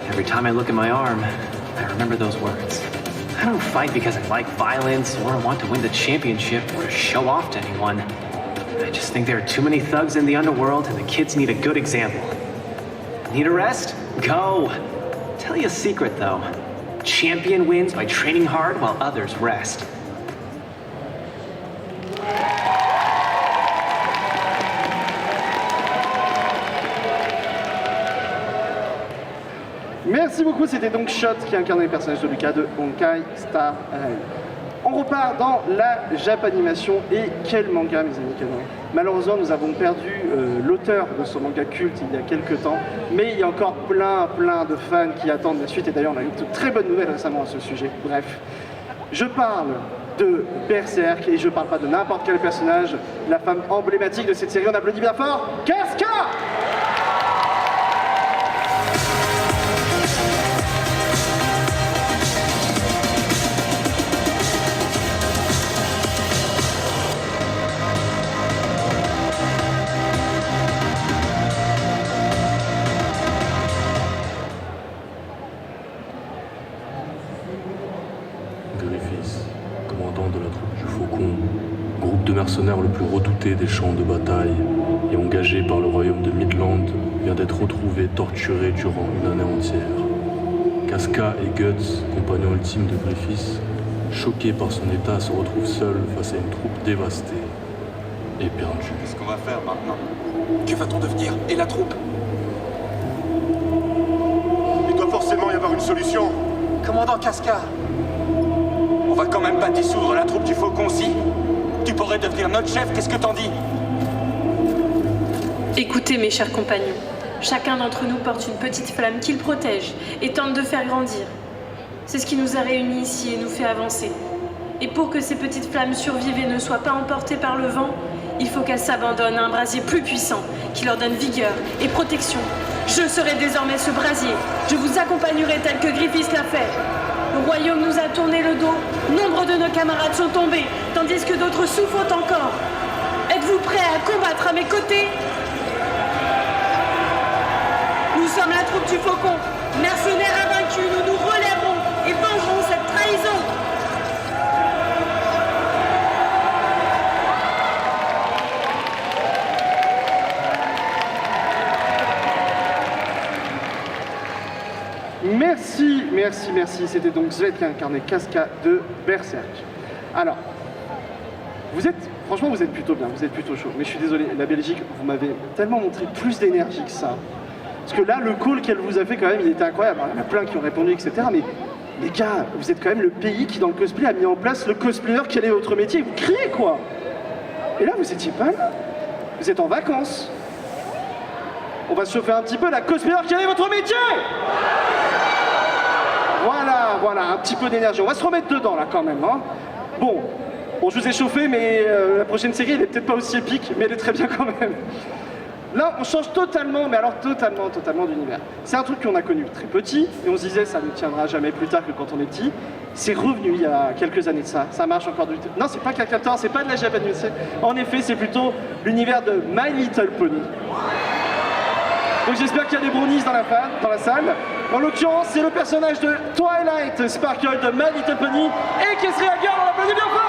Speaker 21: Every time I look at my arm, I remember those words. I don't fight because I like violence or want to win the championship or to show off to anyone. I just think there are too many thugs in the underworld and the kids need a good example. Need a rest? Go! Tell you a secret, though. Champion wins by training hard while others rest.
Speaker 1: Merci beaucoup, c'était donc Shot qui incarnait le personnage de Lucas de Honkai Star Rail. On repart dans la Japanimation et quel manga, mes amis, quel manga. Malheureusement, nous avons perdu l'auteur de ce manga culte il y a quelques temps, mais il y a encore plein de fans qui attendent la suite et d'ailleurs on a eu de très bonnes nouvelles récemment à ce sujet. Bref, je parle de Berserk et je parle pas de n'importe quel personnage, la femme emblématique de cette série, on applaudit bien fort, Casca!
Speaker 4: Mercenaire le plus redouté des champs de bataille et engagé par le royaume de Midland, vient d'être retrouvé torturé durant une année entière. Casca et Guts, compagnons ultimes de Griffiths, choqués par son état, se retrouvent seuls face à une troupe dévastée et perdue.
Speaker 22: Qu'est-ce qu'on va faire maintenant? Que va-t-on devenir? Et la troupe? Il doit forcément y avoir une solution. Commandant Casca, on va quand même pas dissoudre la troupe du Faucon, si? Tu pourrais devenir notre chef, qu'est-ce que t'en dis?
Speaker 23: Écoutez, mes chers compagnons, chacun d'entre nous porte une petite flamme qu'il protège et tente de faire grandir. C'est ce qui nous a réunis ici et nous fait avancer. Et pour que ces petites flammes survivent et ne soient pas emportées par le vent, il faut qu'elles s'abandonnent à un brasier plus puissant, qui leur donne vigueur et protection. Je serai désormais ce brasier. Je vous accompagnerai tel que Griffiths l'a fait. Le royaume nous a tourné le dos, nombre de nos camarades sont tombés, tandis que d'autres souffrent encore. Êtes-vous prêts à combattre à mes côtés? Nous sommes la troupe du Faucon, mercenaires invaincus, nous nous relèverons et vengerons cette trahison.
Speaker 1: Merci. C'était donc Zvet qui incarnait Casca de Berserk. Alors, franchement, vous êtes plutôt bien, vous êtes plutôt chaud. Mais je suis désolé, la Belgique, vous m'avez tellement montré plus d'énergie que ça. Parce que là, le call qu'elle vous a fait quand même, il était incroyable. Alors, il y en a plein qui ont répondu, etc. Mais les gars, vous êtes quand même le pays qui, dans le cosplay, a mis en place le cosplayer. Quel est votre métier? Vous criez, quoi. Et là, vous étiez pas là. Vous êtes en vacances. On va se chauffer un petit peu. La cosplayer, quel est votre métier? Voilà, un petit peu d'énergie. On va se remettre dedans, là, quand même. Hein. Bon, je vous ai chauffé, mais la prochaine série, elle est peut-être pas aussi épique, mais elle est très bien quand même. Là, on change totalement, mais alors totalement d'univers. C'est un truc qu'on a connu très petit, et on se disait, ça ne tiendra jamais plus tard que quand on est petit. C'est revenu il y a quelques années de ça. Ça marche encore du tout. Non, c'est pas K14, c'est pas de la japonisation. En effet, c'est plutôt l'univers de My Little Pony. Donc j'espère qu'il y a des brownies dans la salle. En l'occurrence, c'est le personnage de Twilight Sparkle de My Little Pony et qui se réagit, on l'applaudit bien fort.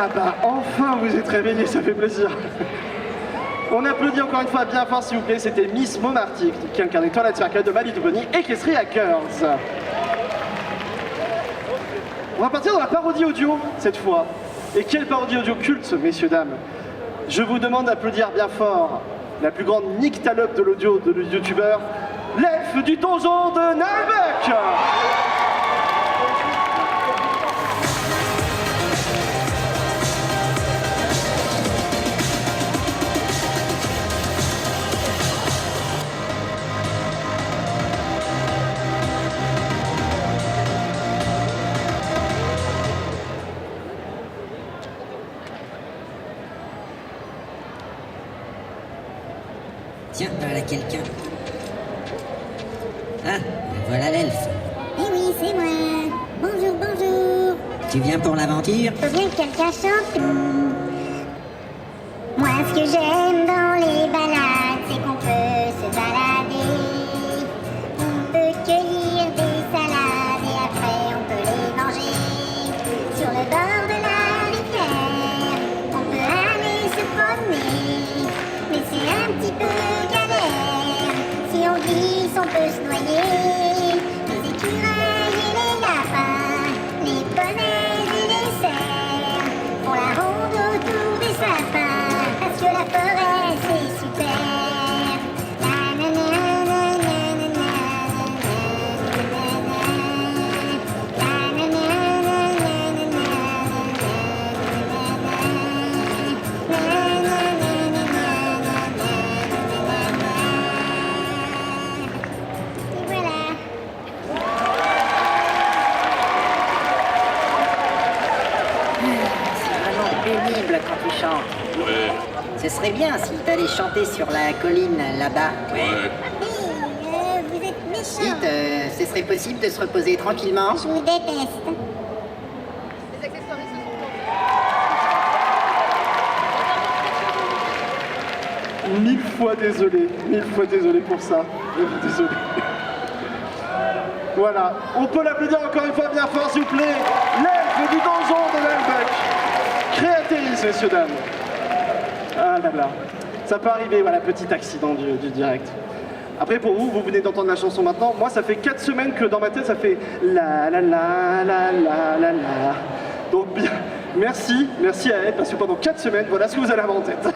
Speaker 1: Ah bah enfin vous êtes réveillés, ça fait plaisir. On applaudit encore une fois bien fort s'il vous plaît, c'était Miss Momarty qui incarnait Twilight Sparkle de My Little Pony et Equestria Girls. On va partir dans la parodie audio cette fois. Et quelle parodie audio culte, messieurs, dames. Je vous demande d'applaudir bien fort la plus grande nyctalope de l'audio de youtubeur, l'elfe du donjon de Nalbuck.
Speaker 2: Tiens, voilà quelqu'un. Ah, voilà l'elfe.
Speaker 6: Eh oui, c'est moi. Bonjour, bonjour.
Speaker 2: Tu viens pour l'aventure?
Speaker 6: Faut bien que quelqu'un chante. Moi, ce que j'aime dans les balades, c'est qu'on peut se balader. On peut cueillir des salades et après on peut les manger. Sur le bord de la rivière, on peut aller se promener. Mais c'est un petit peu galère. Si on glisse, on peut se noyer. Les écureuils et les lapins, les poneys et les cerfs font la ronde autour des sapins. Parce que la forêt, c'est super.
Speaker 2: Quand tu chantes. Ouais. Ce serait bien si t'allais chanter sur la colline là-bas.
Speaker 6: Ouais. Vous êtes méchant.
Speaker 2: Dites, ce serait possible de se reposer tranquillement?
Speaker 6: Je vous déteste.
Speaker 1: Mille fois désolé pour ça. Désolé. Voilà, on peut l'applaudir encore une fois bien fort s'il vous plaît. L'elfe du donjon de Nalbuck. Créatrice, messieurs, dames. Ah là là. Ça peut arriver, voilà, petit accident du direct. Après, pour vous, vous venez d'entendre la chanson maintenant. Moi, ça fait 4 semaines que dans ma tête, ça fait la la la la la la la. Donc, bien, merci à elle, parce que pendant 4 semaines, voilà ce que vous allez avoir en tête.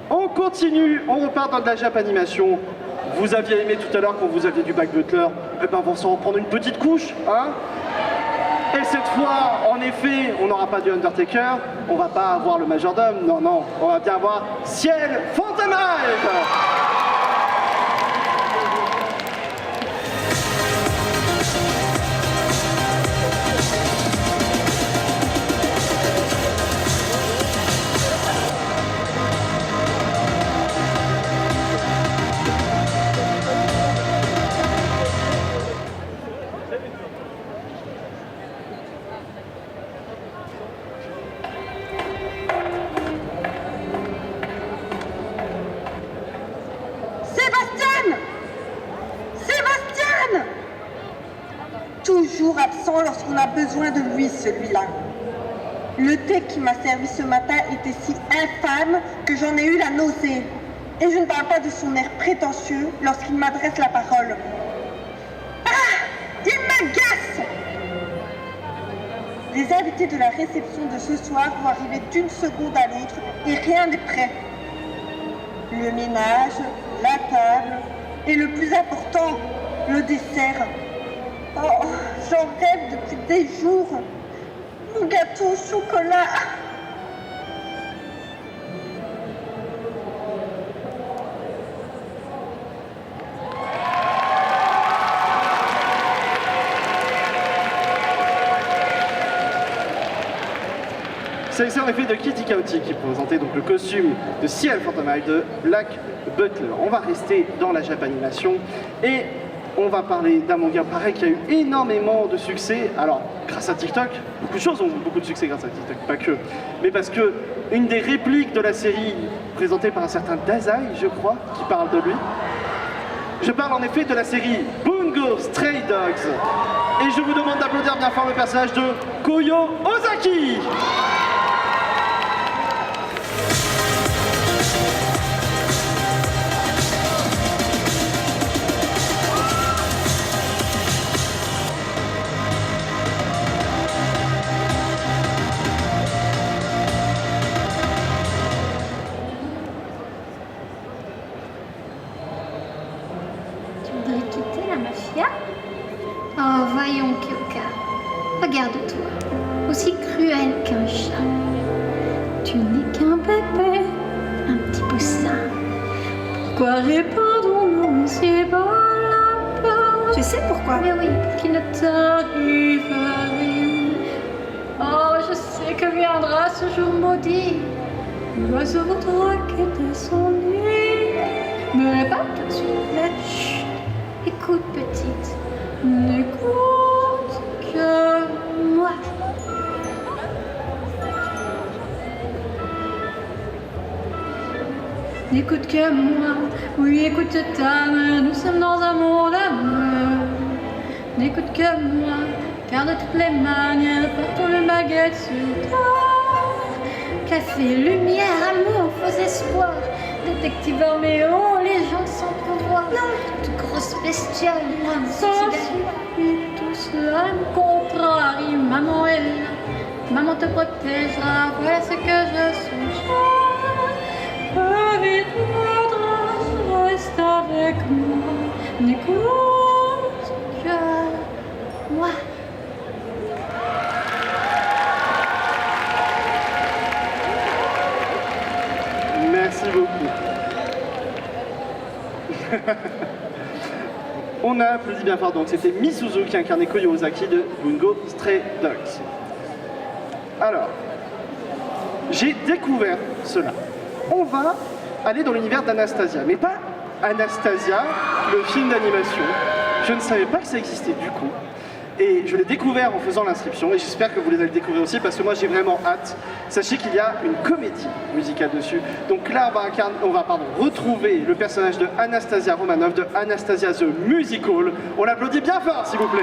Speaker 1: On continue, on repart dans de la Jap animation. Vous aviez aimé tout à l'heure quand vous aviez du Back Butler. Eh ben, on va s'en reprendre une petite couche, hein. Et cette fois, en effet, on n'aura pas du Undertaker, on va pas avoir le majordome, non, on va bien avoir Ciel Phantomhive.
Speaker 9: Toujours absent lorsqu'on a besoin de lui, celui-là. Le thé qui m'a servi ce matin était si infâme que j'en ai eu la nausée. Et je ne parle pas de son air prétentieux lorsqu'il m'adresse la parole. Ah! Il m'agace! Les invités de la réception de ce soir vont arriver d'une seconde à l'autre et rien n'est prêt. Le ménage, la table et le plus important, le dessert. Oh, j'en rêve depuis des jours. Mon gâteau au chocolat.
Speaker 1: C'est en effet de Kitty Chaotique qui présentait donc le costume de Ciel Phantomhive de Black Butler. On va rester dans la Jap animation et on va parler d'un manga pareil qui a eu énormément de succès. Alors, grâce à TikTok, beaucoup de choses ont beaucoup de succès grâce à TikTok, pas que. Mais parce que une des répliques de la série présentée par un certain Dazai, je crois, qui parle de lui. Je parle en effet de la série Bungo Stray Dogs. Et je vous demande d'applaudir bien fort le personnage de Koyo Ozaki.
Speaker 17: Oh, voyons, Kyoka. Regarde-toi. Aussi cruel qu'un chat. Tu n'es qu'un bébé, un petit poussin. Pourquoi répondons-nous si bas la peur?
Speaker 15: Tu sais pourquoi?
Speaker 17: Mais oui, qu'il ne t'arrive rien. Oh, je sais que viendra ce jour maudit. L'oiseau voudra quitter son nid. Mais pas tout de suite. Chut. Écoute, petite. N'écoute que moi. N'écoute que moi. Oui, écoute ta mère. Nous sommes dans un monde amoureux. N'écoute que moi. Car de toutes les manières, portons le baguette sur terre. Café, lumière, amour, faux espoir. Détective Orméo, les gens sans pouvoir. Toute grosse bestiole, l'âme et tout cela me contrarie. Maman est là, maman te protégera. Voilà ce que je suis. Vite, reste avec moi. N'écoute que moi.
Speaker 1: Merci beaucoup. On a applaudi bien fort, donc c'était Misuzu qui incarnait Koyo Ozaki de Bungo Stray Dogs. Alors, j'ai découvert cela. On va aller dans l'univers d'Anastasia, mais pas Anastasia, le film d'animation. Je ne savais pas que ça existait du coup. Et je l'ai découvert en faisant l'inscription et j'espère que vous les allez découvrir aussi parce que moi j'ai vraiment hâte. Sachez qu'il y a une comédie musicale dessus. Donc là on va retrouver le personnage de Anastasia Romanov de Anastasia the Musical. On l'applaudit bien fort s'il vous plaît.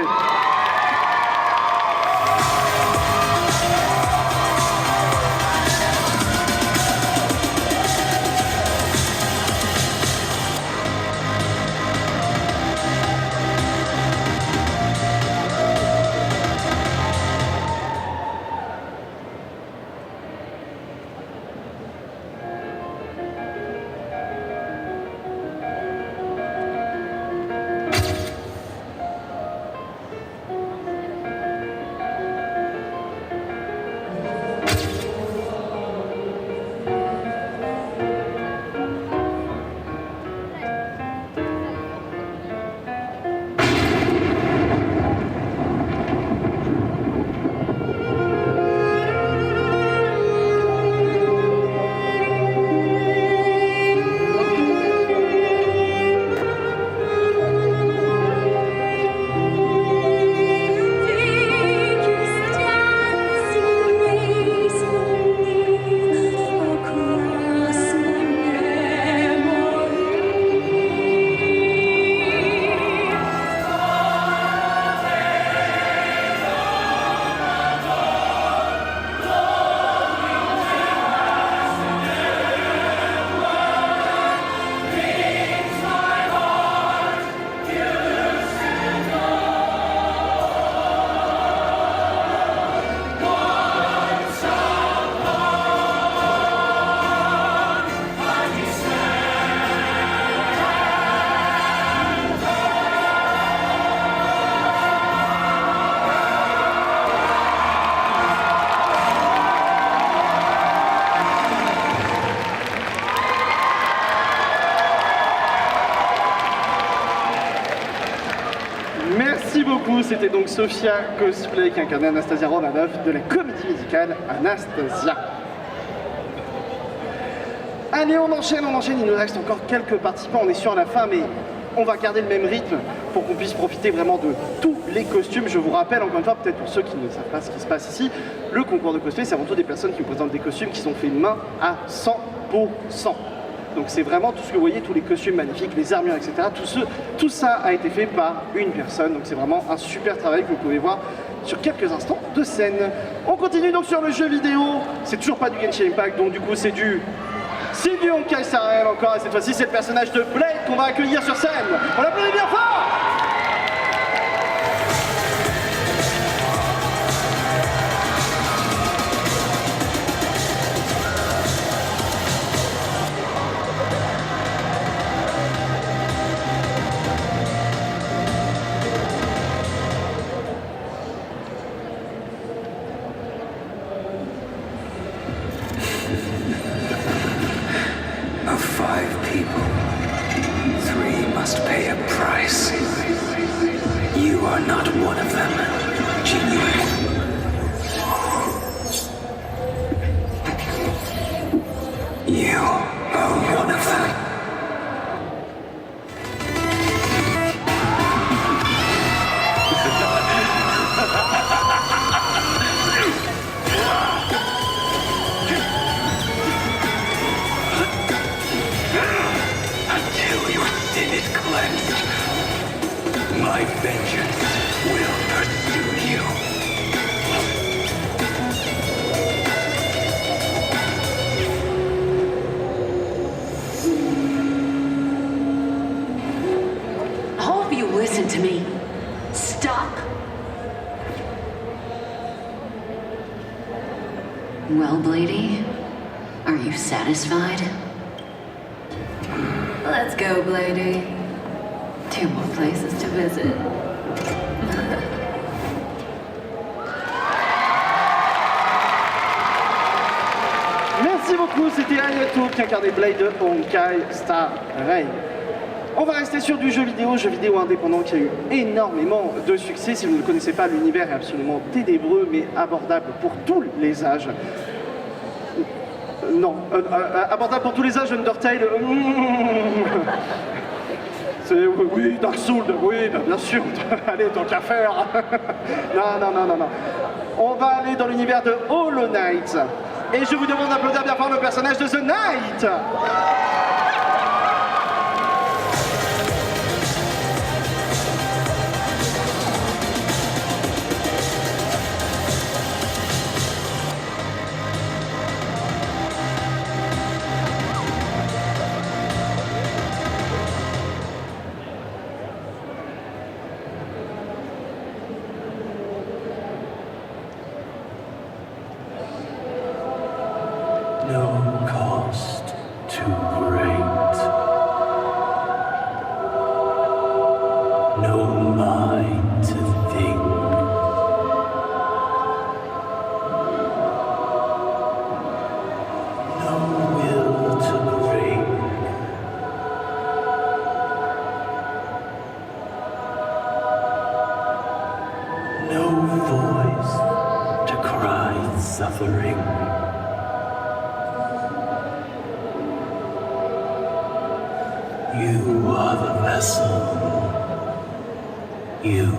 Speaker 1: Merci beaucoup, c'était donc Sophia Cosplay qui incarnait Anastasia Romanov de la comédie musicale Anastasia. Allez, on enchaîne, il nous reste encore quelques participants, on est sur la fin, mais on va garder le même rythme pour qu'on puisse profiter vraiment de tous les costumes. Je vous rappelle encore une fois, peut-être pour ceux qui ne savent pas ce qui se passe ici, le concours de cosplay, c'est avant tout des personnes qui vous présentent des costumes qui sont faits main à 100%. Donc c'est vraiment tout ce que vous voyez, tous les costumes magnifiques, les armures, etc. Tout ça a été fait par une personne. Donc c'est vraiment un super travail que vous pouvez voir sur quelques instants de scène. On continue donc sur le jeu vidéo. C'est toujours pas du Genshin Impact, donc du coup c'est du Honkai Star Rail encore. Et cette fois-ci c'est le personnage de Blade qu'on va accueillir sur scène. On l'applaudit bien fort!
Speaker 5: Of 5 people, 3 must pay a price. You are not one of them, Jinyu. You are one of them. Until your sin is cleansed, my vengeance will pursue you.
Speaker 13: All of you listen to me. Stop. Well, Blady, are you satisfied? Let's go, Blady. 2 more places to visit.
Speaker 1: Merci beaucoup, c'était Ayato qui incarnait Blade de Honkai Star Rail. On va rester sur du jeu vidéo indépendant qui a eu énormément de succès. Si vous ne le connaissez pas, l'univers est absolument ténébreux mais abordable pour tous les âges. Non, abordable pour tous les âges, Undertale. Oui, Dark Souls, oui, bien sûr. Allez, tant qu'à faire. Non. On va aller dans l'univers de Hollow Knight. Et je vous demande d'applaudir bien fort le personnage de The Knight.
Speaker 5: No cost too great. No mind to think. No will to bring. No voice to cry suffering. You are the vessel. You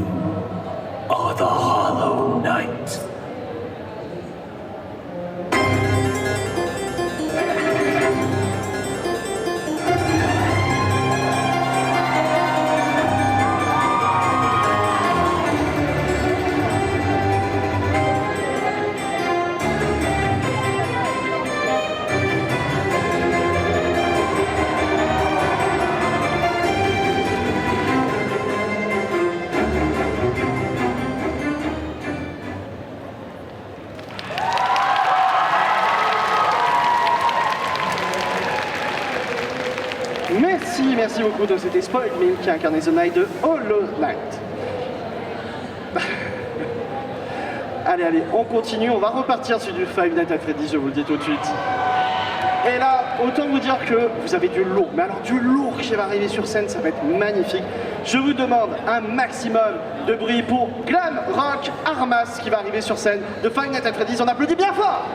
Speaker 5: are the Hollow Knight.
Speaker 1: Merci beaucoup. Donc c'était Spoiled Milk qui a incarné The Knight de Hollow Knight. Allez, on continue, on va repartir sur du Five Nights at Freddy's, je vous le dis tout de suite. Et là, autant vous dire que vous avez du lourd, mais alors du lourd qui va arriver sur scène, ça va être magnifique. Je vous demande un maximum de bruit pour Glam Rock Armas qui va arriver sur scène de Five Nights at Freddy's. On applaudit bien fort!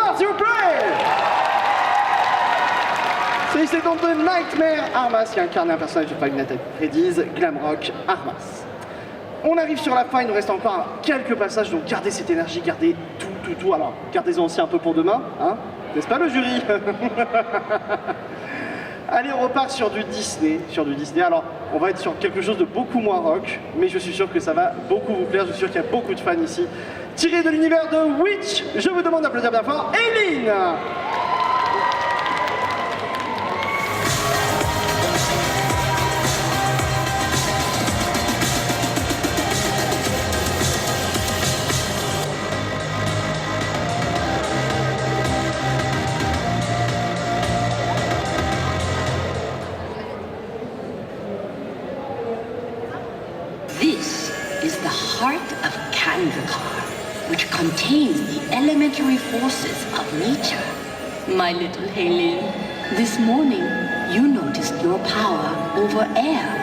Speaker 1: Bonsoir, s'il vous plaît. C'est donc de Nightmare Armas qui incarne un personnage de Five Nights at Freddy's, Glamrock Armas. On arrive sur la fin, il nous reste encore quelques passages, donc gardez cette énergie, gardez tout. Alors, gardez-en aussi un peu pour demain, hein, n'est-ce pas le jury? Allez, on repart sur du Disney. Alors, on va être sur quelque chose de beaucoup moins rock, mais je suis sûr que ça va beaucoup vous plaire. Je suis sûr qu'il y a beaucoup de fans ici. Tiré de l'univers de Witch, je vous demande d'applaudir bien fort Eileen.
Speaker 8: This is the heart of Kandrakar, which contains the elementary forces of nature. My little Helen, this morning you noticed your power over air.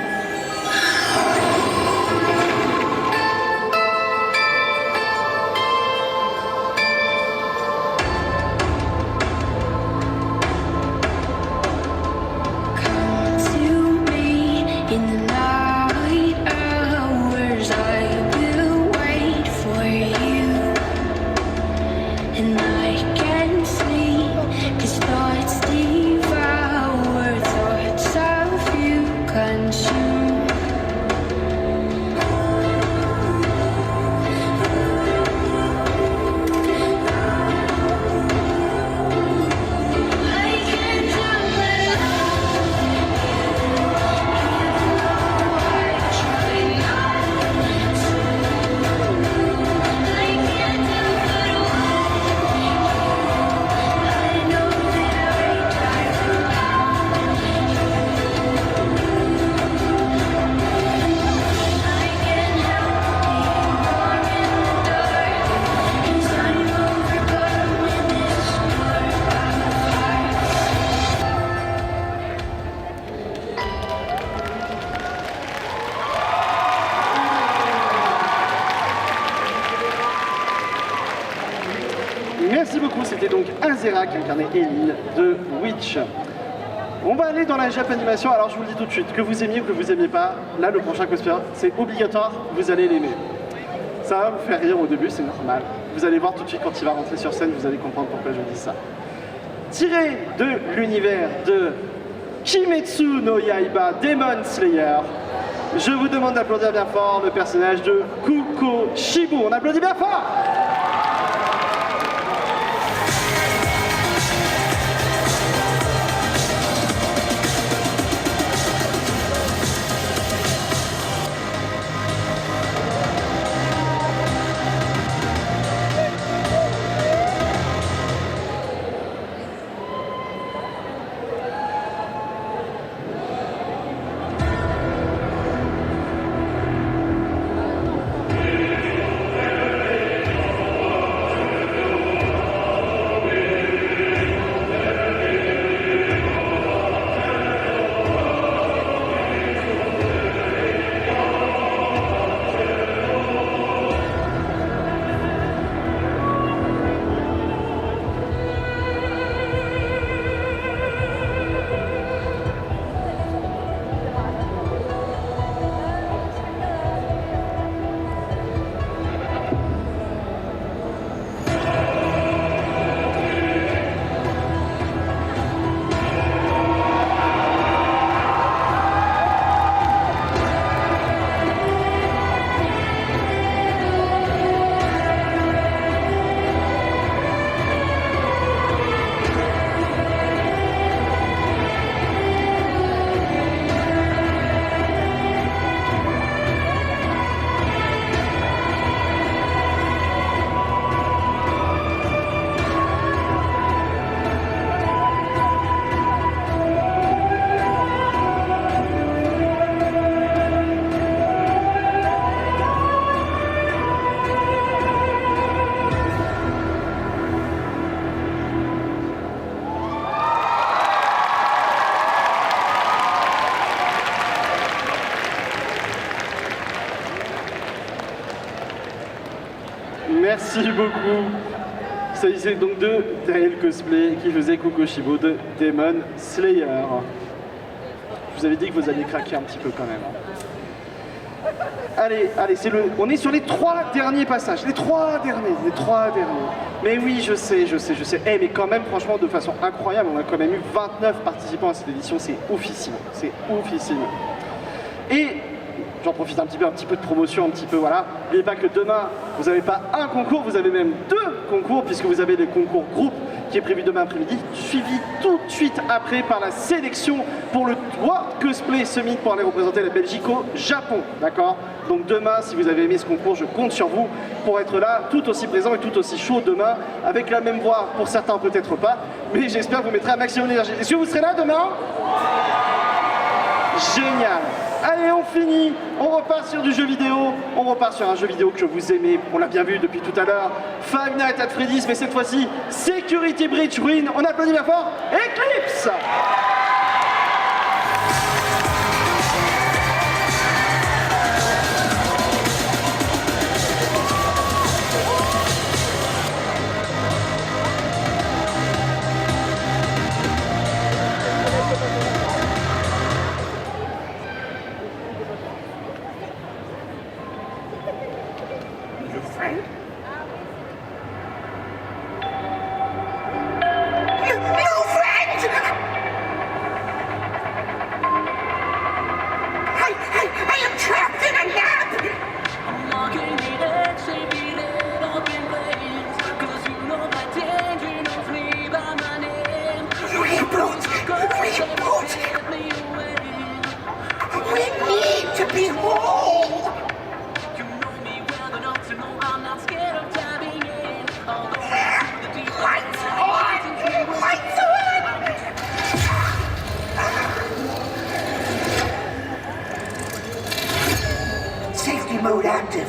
Speaker 8: Merci beaucoup, c'était donc Azera qui incarnait Eileen de Witch. On va aller dans la Japanimation, alors je vous le dis tout de suite, que vous aimiez ou que vous aimiez pas, là le prochain cosplayer, c'est obligatoire, vous allez l'aimer. Ça va vous faire rire au début, c'est normal. Vous allez voir tout de suite quand il va rentrer sur scène, vous allez comprendre pourquoi je dis ça. Tiré de l'univers de Kimetsu no Yaiba Demon Slayer, je vous demande d'applaudir bien fort le personnage de Kuko Shibu. On applaudit bien fort! Merci beaucoup. s'agissait donc de Daniel Cosplay qui faisait Kokushibo de Demon Slayer. Je vous avais dit que vous alliez craquer un petit peu quand même. Allez, on est sur les 3 derniers passages, les 3 derniers. Mais oui, je sais. Mais quand même, franchement, de façon incroyable, on a quand même eu 29 participants à cette édition, c'est oufissime. Et j'en profite un petit peu de promotion, voilà. N'oubliez pas que demain, vous n'avez pas un concours, vous avez même 2 concours, puisque vous avez le concours groupe qui est prévu demain après-midi, suivi tout de suite après par la sélection pour le World Cosplay Summit pour aller représenter la Belgique au Japon, d'accord? Donc demain, si vous avez aimé ce concours, je compte sur vous pour être là, tout aussi présent et tout aussi chaud demain, avec la même voix, pour certains peut-être pas, mais j'espère que vous mettrez un maximum d'énergie. Est-ce que vous serez là demain? Génial! Allez, on finit, on repart sur du jeu vidéo, on repart sur un jeu vidéo que vous aimez, on l'a bien vu depuis tout à l'heure, Five Nights at Freddy's, mais cette fois-ci, Security Breach Ruin, on applaudit bien fort, Eclipse!
Speaker 3: Safety mode active.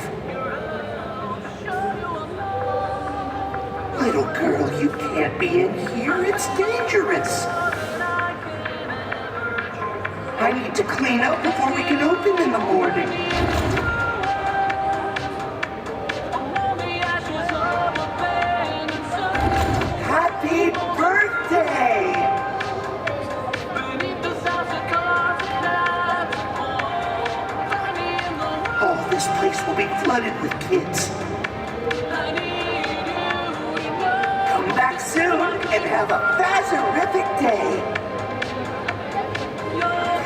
Speaker 3: Little girl, you can't be in here. It's dangerous. I need to clean up before we can open in the morning. Happy birthday! Oh, this place will be flooded with kids. Come back soon and have a Fazerific day.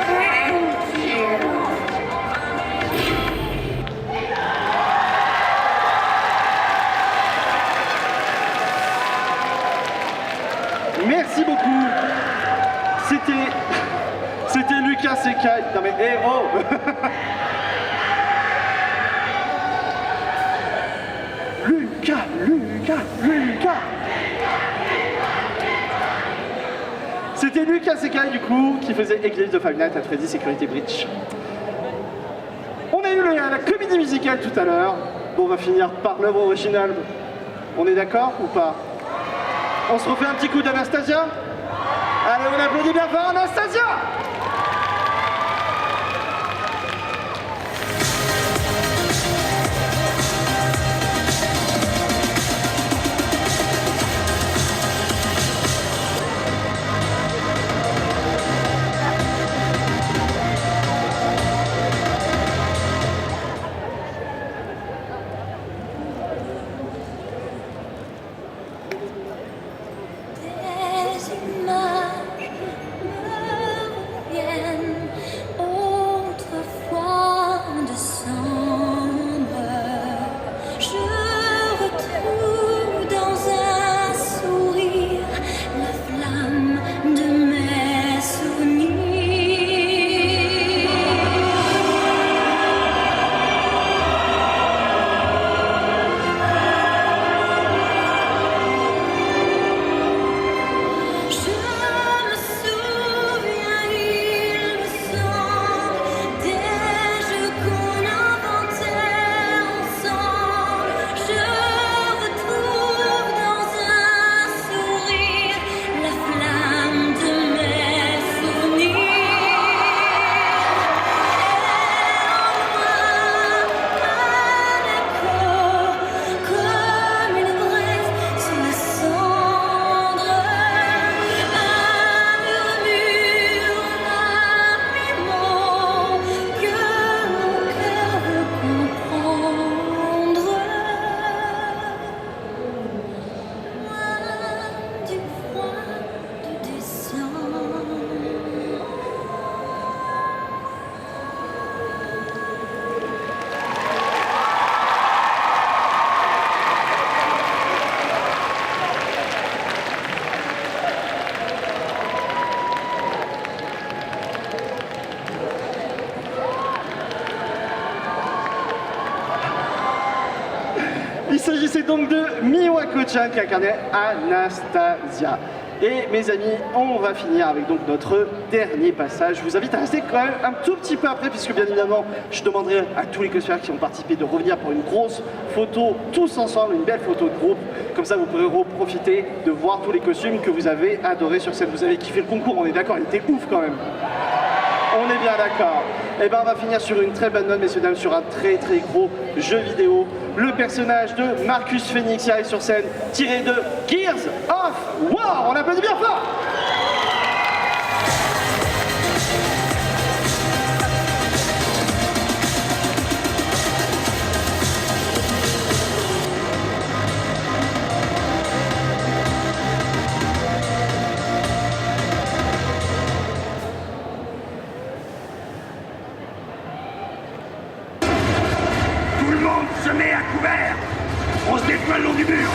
Speaker 3: Thank you.
Speaker 8: Merci beaucoup. C'était Lucas Sekai. Non mais Lucas. C'était Lucas Sekai du coup qui faisait Eclipse de Five Nights at Freddy's Security Breach. On a eu la comédie musicale tout à l'heure. Bon, on va finir par l'œuvre originale. On est d'accord ou pas? On se refait un petit coup d'Anastasia? Allez, on applaudit bien fort Anastasia!
Speaker 7: Des images me reviennent.
Speaker 8: donc de Miwako-chan qui incarnait Anastasia. Et mes amis, on va finir avec donc notre dernier passage. Je vous invite à rester quand même un tout petit peu après, puisque bien évidemment, je demanderai à tous les cosplayers qui ont participé de revenir pour une grosse photo, tous ensemble, une belle photo de groupe. Comme ça, vous pourrez profiter de voir tous les costumes que vous avez adorés sur scène. Vous avez kiffé le concours, on est d'accord, il était ouf quand même. On est bien d'accord. Et ben on va finir sur une très bonne note, messieurs dames, sur un très très gros jeu vidéo. Le personnage de Marcus Phoenix qui arrive sur scène, tiré de Gears of War. On applaudit bien fort.
Speaker 3: Tout le monde se met à couvert. On se déploie le long du mur.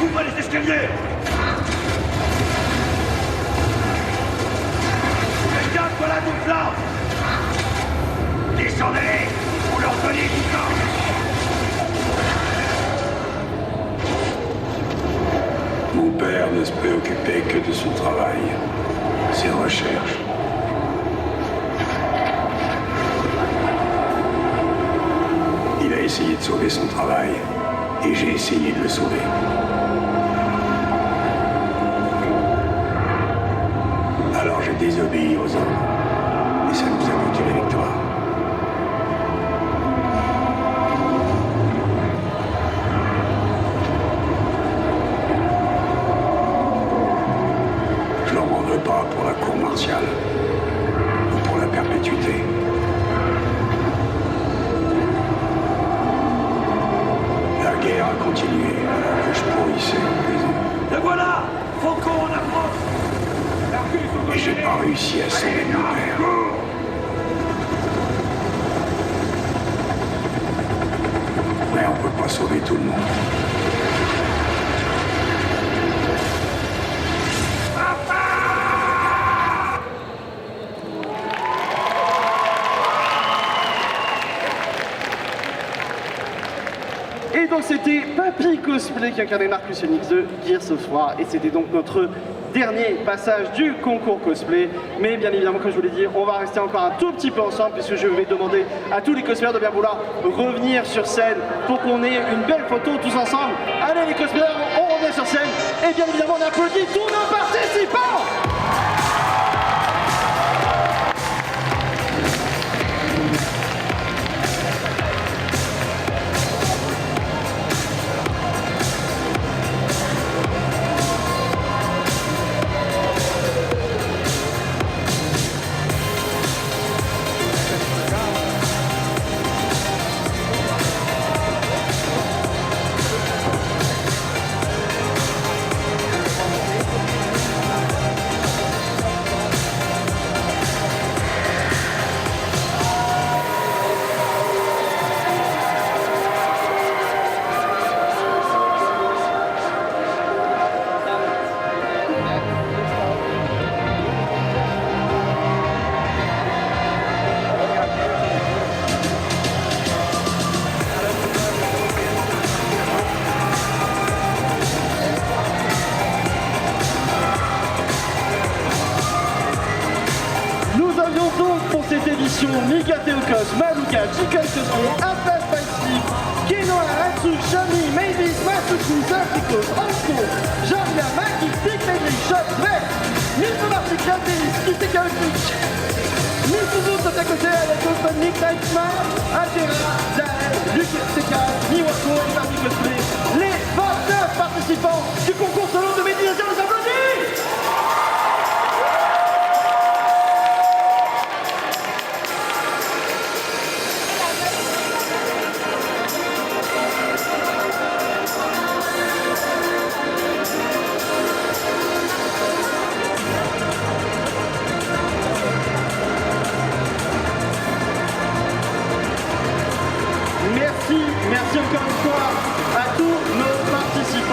Speaker 3: Ouvrez les escaliers. Faites gaffe, voilà ton flanc. Descendez-les. Pour leur donner du temps.
Speaker 10: Mon père ne se préoccupait que de son travail, ses recherches. Il a essayé de sauver son travail, et j'ai essayé de le sauver. Alors j'ai désobéi aux ordres, et ça nous a coûté la victoire. Je n'en rendrai pas pour la cour martiale, ou pour la perpétuité. La guerre a continué alors que je pourrissais en prison.
Speaker 3: Le voilà. Faucon, on approche.
Speaker 10: Et j'ai pas réussi à sauver mon père. Mais on peut pas sauver tout le monde.
Speaker 8: Et donc c'était Papy Cosplay qui incarnait Marcus Phoenix de Gears of War. Et c'était donc notre dernier passage du concours cosplay. Mais bien évidemment, comme je vous l'ai dit, on va rester encore un tout petit peu ensemble, puisque je vais demander à tous les cosplayers de bien vouloir revenir sur scène pour qu'on ait une belle photo tous ensemble. Allez les cosplayers, on revient sur scène. Et bien évidemment, on applaudit tous nos participants. Mika Theokos, Maluka, Chicken Cosplay, Atlas Spicy, Kenoa, Hatsu, Shami, Mavis, Masuku, Zafikos, Anko, Jaria, Maki, Big Baby, Shot, Red, Milton Article, Dennis, Kitty Chaotic, Misuzu, Totakote, Alekos, Nick Nightmare, Atera, Zael, Luke Sekai, Miwako et Barbie Cosplay, les 29 participants du concours solo de médiation, les applaudis! Merci encore une fois à tous nos participants.